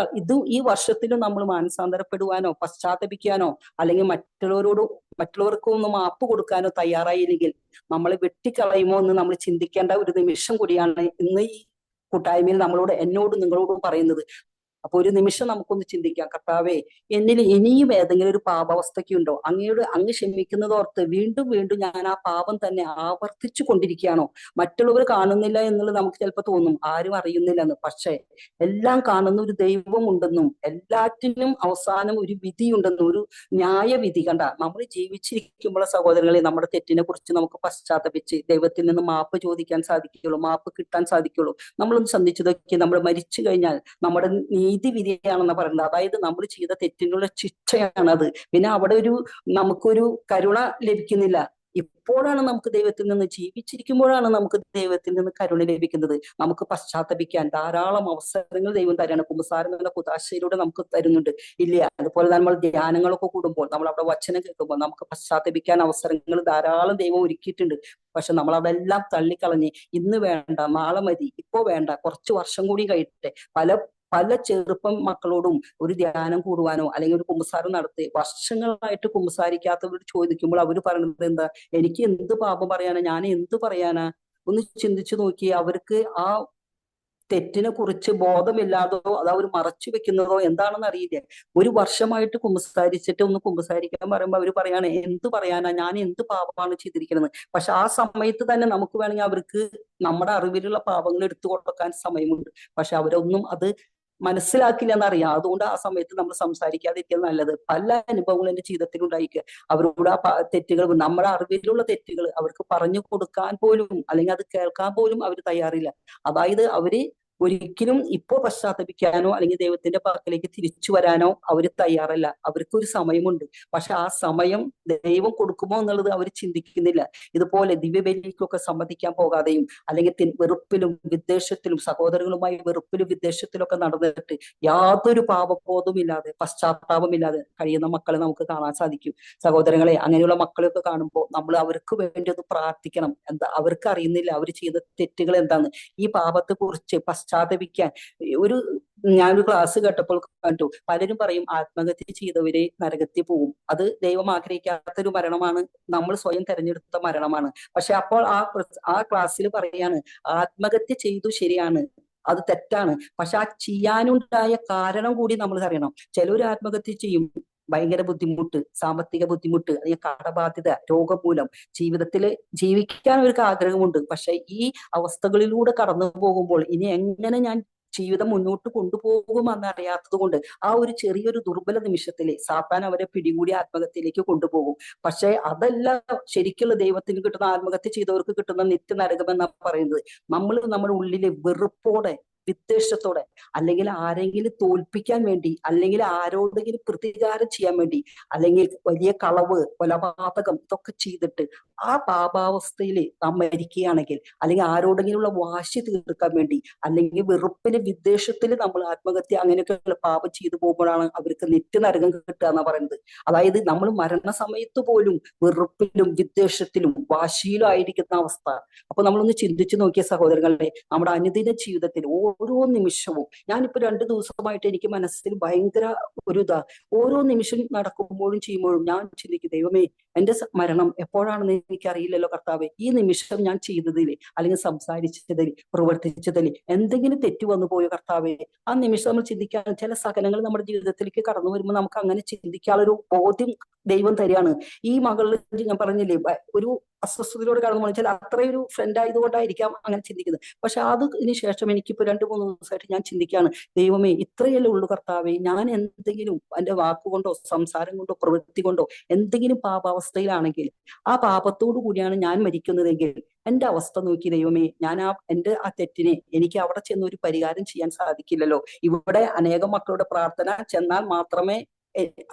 ഈ വർഷത്തിലും നമ്മൾ മാനസാന്തരപ്പെടുവാനോ പശ്ചാത്തപിക്കാനോ അല്ലെങ്കിൽ മറ്റുള്ളവർക്കും ഒന്ന് മാപ്പ് കൊടുക്കാനോ തയ്യാറായില്ലെങ്കിൽ നമ്മളെ വെട്ടിക്കളയുമോ എന്ന് നമ്മൾ ചിന്തിക്കേണ്ട ഒരു നിമിഷം കൂടിയാണ് ഇന്ന് ഈ കൂട്ടായ്മയിൽ എന്നോടും നിങ്ങളോടും പറയുന്നത്. അപ്പൊ ഒരു നിമിഷം നമുക്കൊന്ന് ചിന്തിക്കാം, കർത്താവേ എന്നിൽ ഇനിയും ഏതെങ്കിലും ഒരു പാപാവസ്ഥയ്ക്കുണ്ടോ? അങ്ങ് ക്ഷമിക്കുന്നതോർത്ത് വീണ്ടും ഞാൻ ആ പാപം തന്നെ ആവർത്തിച്ചു കൊണ്ടിരിക്കുകയാണോ? മറ്റുള്ളവർ കാണുന്നില്ല എന്നുള്ളത് നമുക്ക് ചിലപ്പോൾ തോന്നും, ആരും അറിയുന്നില്ലെന്ന്. പക്ഷെ എല്ലാം കാണുന്ന ഒരു ദൈവമുണ്ടെന്നും എല്ലാറ്റിനും അവസാനം ഒരു വിധിയുണ്ടെന്നും, ഒരു ന്യായവിധി. കണ്ട, നമ്മൾ ജീവിച്ചിരിക്കുമ്പോൾ സഹോദരങ്ങളെ നമ്മുടെ തെറ്റിനെ കുറിച്ച് നമുക്ക് പശ്ചാത്തപിച്ച് ദൈവത്തിൽ നിന്ന് മാപ്പ് ചോദിക്കാൻ സാധിക്കുള്ളൂ, മാപ്പ് കിട്ടാൻ സാധിക്കുള്ളൂ. നമ്മളൊന്ന് ചിന്തിച്ചു നോക്കി, നമ്മൾ മരിച്ചു കഴിഞ്ഞാൽ നമ്മുടെ നീതി വിധിയാണെന്ന് പറയുന്നത്, അതായത് നമ്മൾ ചെയ്ത തെറ്റിനുള്ള ശിക്ഷയാണത്. പിന്നെ അവിടെ നമുക്കൊരു കരുണ ലഭിക്കുന്നില്ല. ഇപ്പോഴാണ് നമുക്ക് ദൈവത്തിൽ നിന്ന്, ജീവിച്ചിരിക്കുമ്പോഴാണ് നമുക്ക് ദൈവത്തിൽ നിന്ന് കരുണ ലഭിക്കുന്നത്. നമുക്ക് പശ്ചാത്തപിക്കാൻ ധാരാളം അവസരങ്ങൾ ദൈവം തരാണ്. കുമ്പസാരം എന്ന കുദാശയിലൂടെ നമുക്ക് തരുന്നുണ്ട് ഇല്ല? അതുപോലെ നമ്മൾ ധ്യാനങ്ങളൊക്കെ കൂടുമ്പോൾ, നമ്മൾ അവിടെ വചനം കേൾക്കുമ്പോൾ നമുക്ക് പശ്ചാത്തപിക്കാൻ അവസരങ്ങൾ ധാരാളം ദൈവം ഒരുക്കിയിട്ടുണ്ട്. പക്ഷെ നമ്മൾ അതെല്ലാം തള്ളിക്കളഞ്ഞ് ഇന്ന് വേണ്ട, നാളെ മതി, ഇപ്പോ വേണ്ട, കുറച്ച് വർഷം കൂടി കഴിയട്ടെ, പല ചെറുപ്പം മക്കളോടും ഒരു ധ്യാനം കൂടുവാനോ അല്ലെങ്കിൽ ഒരു കുമ്പസാരം നടത്തി വർഷങ്ങളായിട്ട് കുമ്പസാരിക്കാത്തവരോട് ചോദിക്കുമ്പോൾ അവർ പറയുന്നത് എന്താ, എനിക്ക് എന്ത് പാപം പറയാനാ, ഞാൻ എന്ത് പറയാനാ? ഒന്ന് ചിന്തിച്ചു നോക്കി. അവർക്ക് ആ തെറ്റിനെ കുറിച്ച് ബോധമില്ലാതോ അത് അവർ മറച്ചു വെക്കുന്നതോ എന്താണെന്ന് അറിയില്ല. ഒരു വർഷമായിട്ട് കുമ്പസാരിച്ചിട്ട് ഒന്ന് കുമ്പസാരിക്കാൻ പറയുമ്പോൾ അവർ പറയാണ് എന്ത് പറയാനാ, ഞാൻ എന്ത് പാപമാണ് ചെയ്തിരിക്കുന്നത്. പക്ഷെ ആ സമയത്ത് തന്നെ നമുക്ക് വേണമെങ്കിൽ അവർക്ക് നമ്മുടെ അറിവിലുള്ള പാപങ്ങൾ എടുത്തു കൊടുക്കാൻ സമയമുണ്ട്. പക്ഷെ അവരൊന്നും അത് മനസ്സിലാക്കില്ല എന്നറിയാം. അതുകൊണ്ട് ആ സമയത്ത് നമ്മൾ സംസാരിക്കാതിരിക്കുന്നത് നല്ലത്. പല അനുഭവങ്ങളും എന്റെ ജീവിതത്തിൽ ഉണ്ടായിരിക്കുക. അവരോട് ആ തെറ്റുകൾ, നമ്മുടെ അറിവിലുള്ള തെറ്റുകൾ അവർക്ക് പറഞ്ഞു കൊടുക്കാൻ പോലും അല്ലെങ്കിൽ അത് കേൾക്കാൻ പോലും അവർ തയ്യാറില്ല. അതായത് അവര് ഒരിക്കലും ഇപ്പോ പശ്ചാത്തപിക്കാനോ അല്ലെങ്കിൽ ദൈവത്തിന്റെ പക്കലേക്ക് തിരിച്ചു വരാനോ അവർ തയ്യാറല്ല. അവർക്ക് ഒരു സമയമുണ്ട്. പക്ഷെ ആ സമയം ദൈവം കൊടുക്കുമോ എന്നുള്ളത് അവർ ചിന്തിക്കുന്നില്ല. ഇതുപോലെ ദിവ്യബലിക്കൊക്കെ സംബന്ധിക്കാൻ പോകാതെയും അല്ലെങ്കിൽ വെറുപ്പിലും വിദ്വേഷത്തിലും സഹോദരങ്ങളുമായി വെറുപ്പിലും വിദ്വേഷത്തിലൊക്കെ നടന്നിട്ട് യാതൊരു പാപബോധമില്ലാതെ പശ്ചാത്താപമില്ലാതെ കഴിയുന്ന മക്കളെ നമുക്ക് കാണാൻ സാധിക്കും. സഹോദരങ്ങളെ, അങ്ങനെയുള്ള മക്കളെയൊക്കെ കാണുമ്പോൾ നമ്മൾ അവർക്ക് വേണ്ടി ഒന്ന് പ്രാർത്ഥിക്കണം. എന്താ അവർക്ക് അറിയുന്നില്ല അവർ ചെയ്ത തെറ്റുകൾ എന്താണ്. ഈ പാപത്തെ കുറിച്ച് പശ്ചാത്തപിക്കാൻ ഞാനൊരു ക്ലാസ് കേട്ടപ്പോൾ കണ്ടു, പലരും പറയും ആത്മഹത്യ ചെയ്തവരെ നരകത്തിൽ പോകും, അത് ദൈവം ആഗ്രഹിക്കാത്തൊരു മരണമാണ്, നമ്മൾ സ്വയം തെരഞ്ഞെടുത്ത മരണമാണ്. പക്ഷെ അപ്പോൾ ആ ക്ലാസ്സിൽ പറയാണ് ആത്മഹത്യ ചെയ്തു ശരിയാണ്, അത് തെറ്റാണ്, പക്ഷെ ആ ചെയ്യാനുണ്ടായ കാരണം കൂടി നമ്മൾ അറിയണം. ചിലർ ആത്മഹത്യ ചെയ്യും ഭയങ്കര ബുദ്ധിമുട്ട്, സാമ്പത്തിക ബുദ്ധിമുട്ട്, അല്ലെങ്കിൽ കടബാധ്യത, രോഗം മൂലം ജീവിതത്തിൽ ജീവിക്കാൻ അവർക്ക് ആഗ്രഹമുണ്ട്. പക്ഷെ ഈ അവസ്ഥകളിലൂടെ കടന്നു പോകുമ്പോൾ ഇനി എങ്ങനെ ഞാൻ ജീവിതം മുന്നോട്ട് കൊണ്ടുപോകുമെന്ന് അറിയാത്തത് കൊണ്ട് ആ ഒരു ചെറിയൊരു ദുർബല നിമിഷത്തില് സാത്താൻ അവരെ പിടികൂടി ആത്മഹത്യയിലേക്ക് കൊണ്ടുപോകും. പക്ഷെ അതല്ല ശരിക്കുള്ള ദൈവത്തിന് കിട്ടുന്ന, ആത്മഹത്യ ചെയ്തവർക്ക് കിട്ടുന്ന നിത്യ നരകം എന്നാ പറയുന്നത്. നമ്മൾ നമ്മുടെ ഉള്ളിലെ വെറുപ്പോടെ വിദ്വേഷത്തോടെ അല്ലെങ്കിൽ ആരെങ്കിലും തോൽപ്പിക്കാൻ വേണ്ടി അല്ലെങ്കിൽ ആരോടെങ്കിലും പ്രതികാരം ചെയ്യാൻ വേണ്ടി അല്ലെങ്കിൽ വലിയ കളവ്, കൊലപാതകം ഇതൊക്കെ ചെയ്തിട്ട് ആ പാപാവസ്ഥയിൽ നാം മരിക്കുകയാണെങ്കിൽ അല്ലെങ്കിൽ ആരോടെങ്കിലുള്ള വാശി തീർക്കാൻ വേണ്ടി അല്ലെങ്കിൽ വെറുപ്പിന് വിദ്വേഷത്തിൽ നമ്മൾ ആത്മഹത്യ അങ്ങനെയൊക്കെയുള്ള പാപം ചെയ്തു പോകുമ്പോഴാണ് അവർക്ക് നിത്യനരകം കിട്ടുക എന്ന് പറയുന്നത്. അതായത് നമ്മൾ മരണസമയത്ത് പോലും വെറുപ്പിലും വിദ്വേഷത്തിലും വാശിയിലും ആയിരിക്കുന്ന അവസ്ഥ. അപ്പൊ നമ്മളൊന്ന് ചിന്തിച്ചു നോക്കിയ സഹോദരങ്ങളെ, നമ്മുടെ അനുദിന ജീവിതത്തിൽ ഓരോ നിമിഷവും, ഞാനിപ്പോ 2 ദിവസമായിട്ട് എനിക്ക് മനസ്സിൽ ഭയങ്കര ഓരോ നിമിഷം നടക്കുമ്പോഴും ചെയ്യുമ്പോഴും ഞാൻ ചിന്തിക്കും, ദൈവമേ എന്റെ മരണം എപ്പോഴാണെന്ന് എനിക്കറിയില്ലല്ലോ കർത്താവേ, ഈ നിമിഷം ഞാൻ ചെയ്തതിൽ അല്ലെങ്കിൽ സംസാരിച്ചതിൽ പ്രവർത്തിച്ചതിൽ എന്തെങ്കിലും തെറ്റു വന്നു പോയോ കർത്താവേ. ആ നിമിഷം നമ്മൾ ചിന്തിക്കാൻ, ചില സകലങ്ങൾ നമ്മുടെ ജീവിതത്തിലേക്ക് കടന്നു വരുമ്പോൾ നമുക്ക് അങ്ങനെ ചിന്തിക്കാനുള്ളൊരു ബോധ്യം ദൈവം തരികയാണ്. ഈ മകളിൽ ഞാൻ പറഞ്ഞില്ലേ ഒരു അസ്വസ്ഥതയിലൂടെ കടന്നു പോകണം, അത്രയൊരു ഫ്രണ്ട് ആയതുകൊണ്ടായിരിക്കാം അങ്ങനെ ചിന്തിക്കുന്നത്. പക്ഷെ അതിന് ശേഷം എനിക്കിപ്പോ 2-3 ദിവസമായിട്ട് ഞാൻ ചിന്തിക്കുകയാണ്, ദൈവമേ ഇത്രയല്ലേ ഉള്ളൂ കർത്താവേ, ഞാൻ എന്തെങ്കിലും എന്റെ വാക്കുകൊണ്ടോ സംസാരം കൊണ്ടോ പ്രവൃത്തി കൊണ്ടോ എന്തെങ്കിലും പാപാവസ്ഥയിലാണെങ്കിൽ ആ പാപത്തോടു കൂടിയാണ് ഞാൻ മരിക്കുന്നതെങ്കിൽ എന്റെ അവസ്ഥ നോക്കി ദൈവമേ, ഞാൻ എന്റെ ആ തെറ്റിനെ എനിക്ക് അവിടെ ചെന്ന് ഒരു പരിഹാരം ചെയ്യാൻ സാധിക്കില്ലല്ലോ. ഇവിടെ അനേകം മക്കളുടെ പ്രാർത്ഥന ചെന്നാൽ മാത്രമേ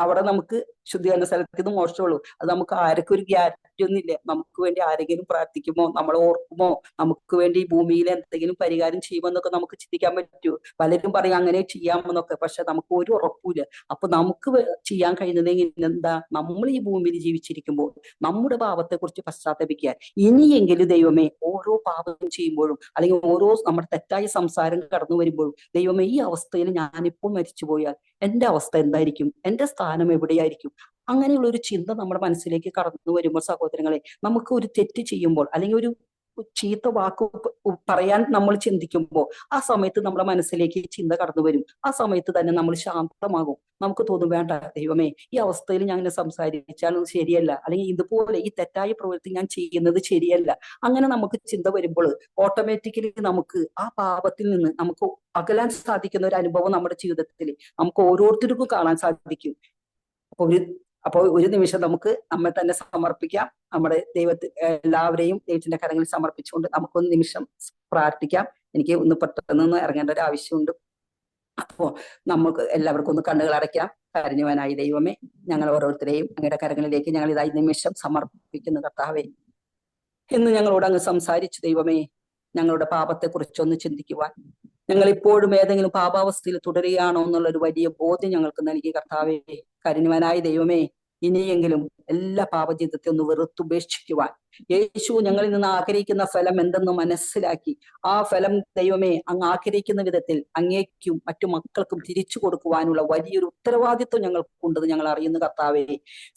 അവിടെ നമുക്ക് ശുദ്ധീകരണ സ്ഥലത്ത് നിന്ന് മോശമുള്ളൂ. അത് നമുക്ക് ആർക്കും ഒരു ഗ്യാരണ്ടി ഒന്നുമില്ല. നമുക്ക് വേണ്ടി ആരെങ്കിലും പ്രാർത്ഥിക്കുമോ, നമ്മളെ ഓർക്കുമോ, നമുക്ക് വേണ്ടി ഭൂമിയിൽ എന്തെങ്കിലും പരിഹാരം ചെയ്യുമെന്നൊക്കെ നമുക്ക് ചിന്തിക്കാൻ പറ്റുമോ? പലരും പറയും അങ്ങനെ ചെയ്യാമെന്നൊക്കെ, പക്ഷെ നമുക്ക് ഒരു ഉറപ്പില്ല. അപ്പൊ നമുക്ക് ചെയ്യാൻ കഴിയുന്നത് എന്താ? നമ്മൾ ഈ ഭൂമിയിൽ ജീവിച്ചിരിക്കുമ്പോൾ നമ്മുടെ പാപത്തെ കുറിച്ച് പശ്ചാത്തപിക്കാൻ, ഇനിയെങ്കിലും ദൈവമേ ഓരോ പാപം ചെയ്യുമ്പോഴും അല്ലെങ്കിൽ ഓരോ നമ്മുടെ തെറ്റായ സംസാരം കടന്നു വരുമ്പോഴും ദൈവമേ ഈ അവസ്ഥയിൽ ഞാനിപ്പോൾ മരിച്ചു പോയാൽ എന്റെ അവസ്ഥ എന്തായിരിക്കും, എന്റെ സ്ഥാനം എവിടെയായിരിക്കും? അങ്ങനെയുള്ള ഒരു ചിന്ത നമ്മുടെ മനസ്സിലേക്ക് കടന്നു വരുമ്പോൾ സഹോദരങ്ങളെ, നമുക്ക് ഒരു തെറ്റ് ചെയ്യുമ്പോൾ അല്ലെങ്കിൽ ഒരു ചീത്ത വാക്ക് പറയാൻ നമ്മൾ ചിന്തിക്കുമ്പോൾ ആ സമയത്ത് നമ്മുടെ മനസ്സിലേക്ക് ചിന്ത കടന്നു വരും. ആ സമയത്ത് തന്നെ നമ്മൾ ശാന്തമാകും. നമുക്ക് തോന്നും, വേണ്ട ദൈവമേ ഈ അവസ്ഥയിൽ ഞാൻ ഇങ്ങനെ സംസാരിച്ചാലും ശരിയല്ല, അല്ലെങ്കിൽ ഇതുപോലെ ഈ തെറ്റായ പ്രവൃത്തി ഞാൻ ചെയ്യുന്നത് ശരിയല്ല. അങ്ങനെ നമുക്ക് ചിന്ത വരുമ്പോൾ ഓട്ടോമാറ്റിക്കലി നമുക്ക് ആ പാപത്തിൽ നിന്ന് നമുക്ക് അകലാൻ സാധിക്കുന്ന ഒരു അനുഭവം നമ്മുടെ ജീവിതത്തിൽ നമുക്ക് ഓരോരുത്തർക്കും കാണാൻ സാധിക്കും. അപ്പോൾ ഒരു നിമിഷം നമുക്ക് നമ്മെ തന്നെ സമർപ്പിക്കാം. നമ്മുടെ എല്ലാവരെയും ദൈവത്തിന്റെ കരങ്ങളിൽ സമർപ്പിച്ചുകൊണ്ട് നമുക്കൊന്ന് നിമിഷം പ്രാർത്ഥിക്കാം. എനിക്ക് ഒന്ന് പെട്ടെന്ന് ഇറങ്ങേണ്ട ഒരു ആവശ്യമുണ്ട്. അപ്പോ നമുക്ക് എല്ലാവർക്കും ഒന്ന് കണ്ണുകൾ അടയ്ക്കാം. കാരുണ്യവാനായ ദൈവമേ, ഞങ്ങൾ ഓരോരുത്തരെയും അങ്ങയുടെ കരങ്ങളിലേക്ക് ഞങ്ങൾ ഇതായി നിമിഷം സമർപ്പിക്കുന്നു. കർത്താവേ, എന്ന് ഞങ്ങളോട് അങ്ങ് സംസാരിച്ചു ദൈവമേ, ഞങ്ങളുടെ പാപത്തെ കുറിച്ചൊന്ന് ചിന്തിക്കുവാൻ, ഞങ്ങൾ ഇപ്പോഴും ഏതെങ്കിലും പാപാവസ്ഥയിൽ തുടരുകയാണോ എന്നുള്ളൊരു വലിയ ബോധ്യം ഞങ്ങൾക്ക് നൽകി കർത്താവേ. കാരുണ്യവാനായ ദൈവമേ, ഇനിയെങ്കിലും എല്ലാ പാപജീവിതത്തെ ഒന്ന് വെറുത്തുപേക്ഷിക്കുവാൻ യേശു ഞങ്ങളിൽ നിന്ന് ആഗ്രഹിക്കുന്ന ഫലം എന്തെന്ന് മനസ്സിലാക്കി ആ ഫലം ദൈവമേ അങ്ങ് ആഗ്രഹിക്കുന്ന വിധത്തിൽ അങ്ങേക്കും മറ്റു മക്കൾക്കും തിരിച്ചു കൊടുക്കുവാനുള്ള വലിയൊരു ഉത്തരവാദിത്വം ഞങ്ങൾക്കുണ്ടെന്ന് ഞങ്ങൾ അറിയുന്ന കർത്താവേ.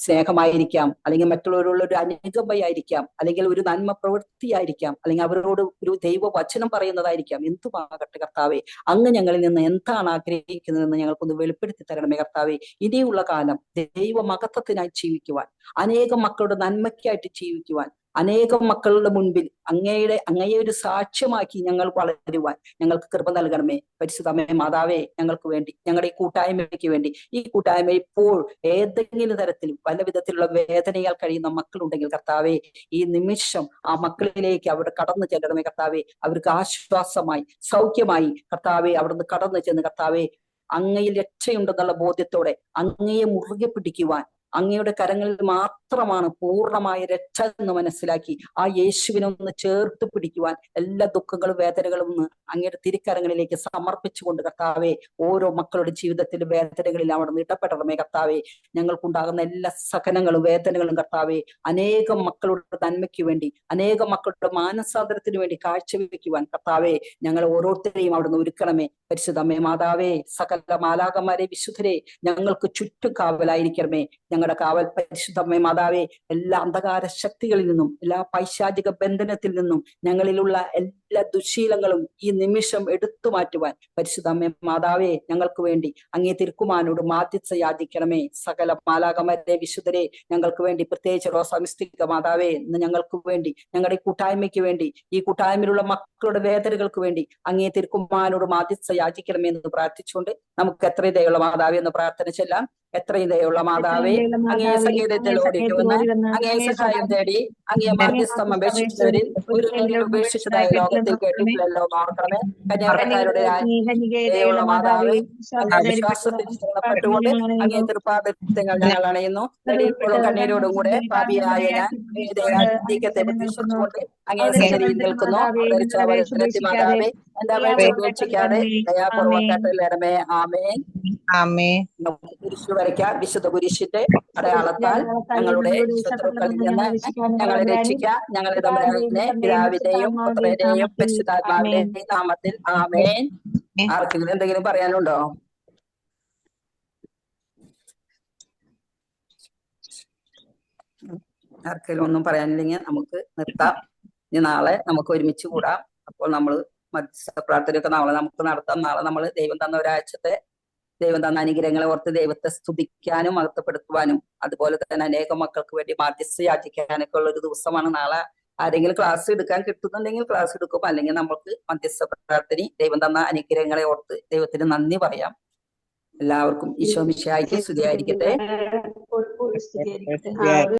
സ്നേഹമായിരിക്കാം, അല്ലെങ്കിൽ മറ്റുള്ളവരോടുള്ള ഒരു അനുകമ്പയായിരിക്കാം, അല്ലെങ്കിൽ ഒരു നന്മ പ്രവൃത്തിയായിരിക്കാം, അല്ലെങ്കിൽ അവരോട് ഒരു ദൈവവചനം പറയുന്നതായിരിക്കാം, എന്തുമാകട്ടെ കർത്താവേ, അങ്ങ് ഞങ്ങളിൽ നിന്ന് എന്താണ് ആഗ്രഹിക്കുന്നതെന്ന് ഞങ്ങൾക്കൊന്ന് വെളിപ്പെടുത്തി തരണമേ കർത്താവേ. ഇനിയുള്ള കാലം ദൈവമഹത്വത്തിനായി ജീവിക്കുവാൻ, അനേകം മക്കളുടെ നന്മയ്ക്കായിട്ട് ജീവിക്കുവാൻ, അനേകം മക്കളുടെ മുൻപിൽ അങ്ങയെ ഒരു സാക്ഷ്യമാക്കി ഞങ്ങൾ വളരുവാൻ ഞങ്ങൾക്ക് കൃപ നൽകണമേ പരിശുദ്ധമേ മാതാവേ. ഞങ്ങൾക്ക് വേണ്ടി, ഞങ്ങളുടെ ഈ കൂട്ടായ്മയ്ക്ക് വേണ്ടി, ഈ കൂട്ടായ്മ ഇപ്പോൾ ഏതെങ്കിലും തരത്തിൽ പല വിധത്തിലുള്ള വേദനയാൽ കഴിയുന്ന മക്കളുണ്ടെങ്കിൽ കർത്താവേ, ഈ നിമിഷം ആ മക്കളിലേക്ക് അവിടെ കടന്നു ചെല്ലണമേ കർത്താവേ. അവർക്ക് ആശ്വാസമായി, സൗഖ്യമായി കർത്താവേ അവിടുന്ന് കടന്നു ചെന്ന് കർത്താവേ അങ്ങയിൽ രക്ഷയുണ്ടെന്നുള്ള ബോധ്യത്തോടെ അങ്ങയെ മുറുകെ പിടിക്കുവാൻ, അങ്ങയുടെ കരങ്ങളിൽ മാത്രമാണ് പൂർണ്ണമായ രക്ഷ എന്ന് മനസ്സിലാക്കി ആ യേശുവിനെ ഒന്ന് ചേർത്ത് പിടിക്കുവാൻ, എല്ലാ ദുഃഖങ്ങളും വേദനകളും ഒന്ന് അങ്ങയുടെ തിരുക്കരങ്ങളിലേക്ക് സമർപ്പിച്ചുകൊണ്ട് കർത്താവെ ഓരോ മക്കളുടെ ജീവിതത്തിലെ വേദനകളിൽ അവിടെ നിന്ന് ഇടപെടണമേ കർത്താവെ. ഞങ്ങൾക്കുണ്ടാകുന്ന എല്ലാ സഹനങ്ങളും വേദനകളും കർത്താവെ അനേകം മക്കളുടെ നന്മയ്ക്ക് വേണ്ടി, അനേകം മക്കളുടെ മാനസാന്തരത്തിന് വേണ്ടി കാഴ്ചവെക്കുവാൻ കർത്താവെ ഞങ്ങൾ ഓരോരുത്തരെയും അവിടുന്ന് ഒരുക്കണമേ പരിശുദ്ധമ്മേ മാതാവേ. സകല മാലാകന്മാരെ വിശുദ്ധരെ ഞങ്ങൾക്ക് ചുറ്റും കാവലായിരിക്കണമേ. ഞങ്ങളുടെ കാവൽ പരിശുദ്ധമ്മേ മാതാവേ, എല്ലാ അന്ധകാര ശക്തികളിൽ നിന്നും, എല്ലാ പൈശാചിക ബന്ധനത്തിൽ നിന്നും, ഞങ്ങളിലുള്ള എല്ലാ ദുശീലങ്ങളും ഈ നിമിഷം എടുത്തു മാറ്റുവാൻ പരിശുദ്ധമ്മേ മാതാവേ ഞങ്ങൾക്ക് വേണ്ടി അങ്ങേ തിരുക്കുമാനോട് മാധ്യസ്ഥ യാചിക്കണമേ. സകല മാലാകന്മാരെ വിശുദ്ധരെ ഞങ്ങൾക്ക് വേണ്ടി, പ്രത്യേകിച്ച് റോസാമിസ്റ്റിക മാതാവേ, ഇന്ന് ഞങ്ങൾക്ക് വേണ്ടി, ഞങ്ങളുടെ കൂട്ടായ്മയ്ക്ക് വേണ്ടി, ഈ കൂട്ടായ്മയിലുള്ള മക്കളുടെ വേദനകൾക്ക് വേണ്ടി അങ്ങേ തിരുക്കുമാനോട് മാധ്യസ്ഥ യാചിക്കണമേ എന്ന് പ്രാർത്ഥിച്ചുകൊണ്ട് നമുക്ക് എത്ര ദയുള്ള മാതാവേ എന്ന് പ്രാർത്ഥന ചെല്ലാം. എത്രയും ദയുള്ള മാതാവേ, അങ്ങേ സംഗീതത്തിൽ ഓടിവന്ന് അങ്ങേ സഹായം തേടി അങ്ങേ മധ്യസ്ഥം അപേക്ഷിച്ചവരിൽ ഒരു ഉപേക്ഷിച്ചതായ ലോകത്തിൽ കേട്ടിട്ടില്ലല്ലോ ഓർക്കണമേ. കന്യാവരക്കാരുടെ ദയുള്ള മാതാവേ, വിശ്വാസത്തിൽ സ്ഥിരപ്പെട്ടുകൊണ്ട് അങ്ങേ തൃപ്പാദങ്ങൾ ഞങ്ങൾ അണയുന്നു. നെടിയിപ്പോഴും കണ്ണീരോടും കൂടെ പാപിയായ ഞാൻ ദൈവത്തെ പ്രതീക്ഷിച്ചുകൊണ്ട് അങ്ങേ സന്നിധിയിൽ നിൽക്കുന്നു. മാതാവേ എന്റെ അപേക്ഷ ഉപേക്ഷിക്കാതെ ദയാപൂർവ്വം ആമേൻ. കുരിശു വരയ്ക്കാം. വിശുദ്ധ കുരിശിന്റെ അടയാളത്താൽ ഞങ്ങളുടെ ശത്രുക്കളിൽ നിന്ന് ഞങ്ങളെ രക്ഷിക്കാം. ഞങ്ങളുടെ തമ്പുരാനെ പിതാവിന്റെയും പുത്രന്റെയും പരിശുദ്ധാത്മാവിന്റെയും നാമത്തിൽ ആമേൻ. ആർക്കെങ്കിലും എന്തെങ്കിലും പറയാനുണ്ടോ? ആർക്കെങ്കിലും ഒന്നും പറയാനില്ലെങ്കിൽ നമുക്ക് നിർത്താം. ഇനി നാളെ നമുക്ക് ഒരുമിച്ച് കൂടാം. അപ്പോൾ നമ്മൾ മധ്യസ്ഥ പ്രാർത്ഥനയൊക്കെ നാളെ നമുക്ക് നടത്താം. നാളെ നമ്മൾ ദൈവം തന്ന ഒരാഴ്ചത്തെ ദൈവം തന്ന അനുഗ്രഹങ്ങളെ ഓർത്ത് ദൈവത്തെ സ്തുതിക്കാനും മഹത്വപ്പെടുത്തുവാനും അതുപോലെ തന്നെ അനേകം മക്കൾക്ക് വേണ്ടി മാധ്യസ്ഥ യാചിക്കാനൊക്കെ ഉള്ള ഒരു ദിവസമാണ് നാളെ. ആരെങ്കിലും ക്ലാസ് എടുക്കാൻ കിട്ടുന്നുണ്ടെങ്കിൽ ക്ലാസ് എടുക്കും, അല്ലെങ്കിൽ നമുക്ക് മധ്യസ്ഥ പ്രാർത്ഥന ദൈവം തന്ന അനുഗ്രഹങ്ങളെ ഓർത്ത് ദൈവത്തിന് നന്ദി പറയാം. എല്ലാവർക്കും ഈശോ മിശിഹായ്ക്ക് സ്തുതിയായിരിക്കട്ടെ.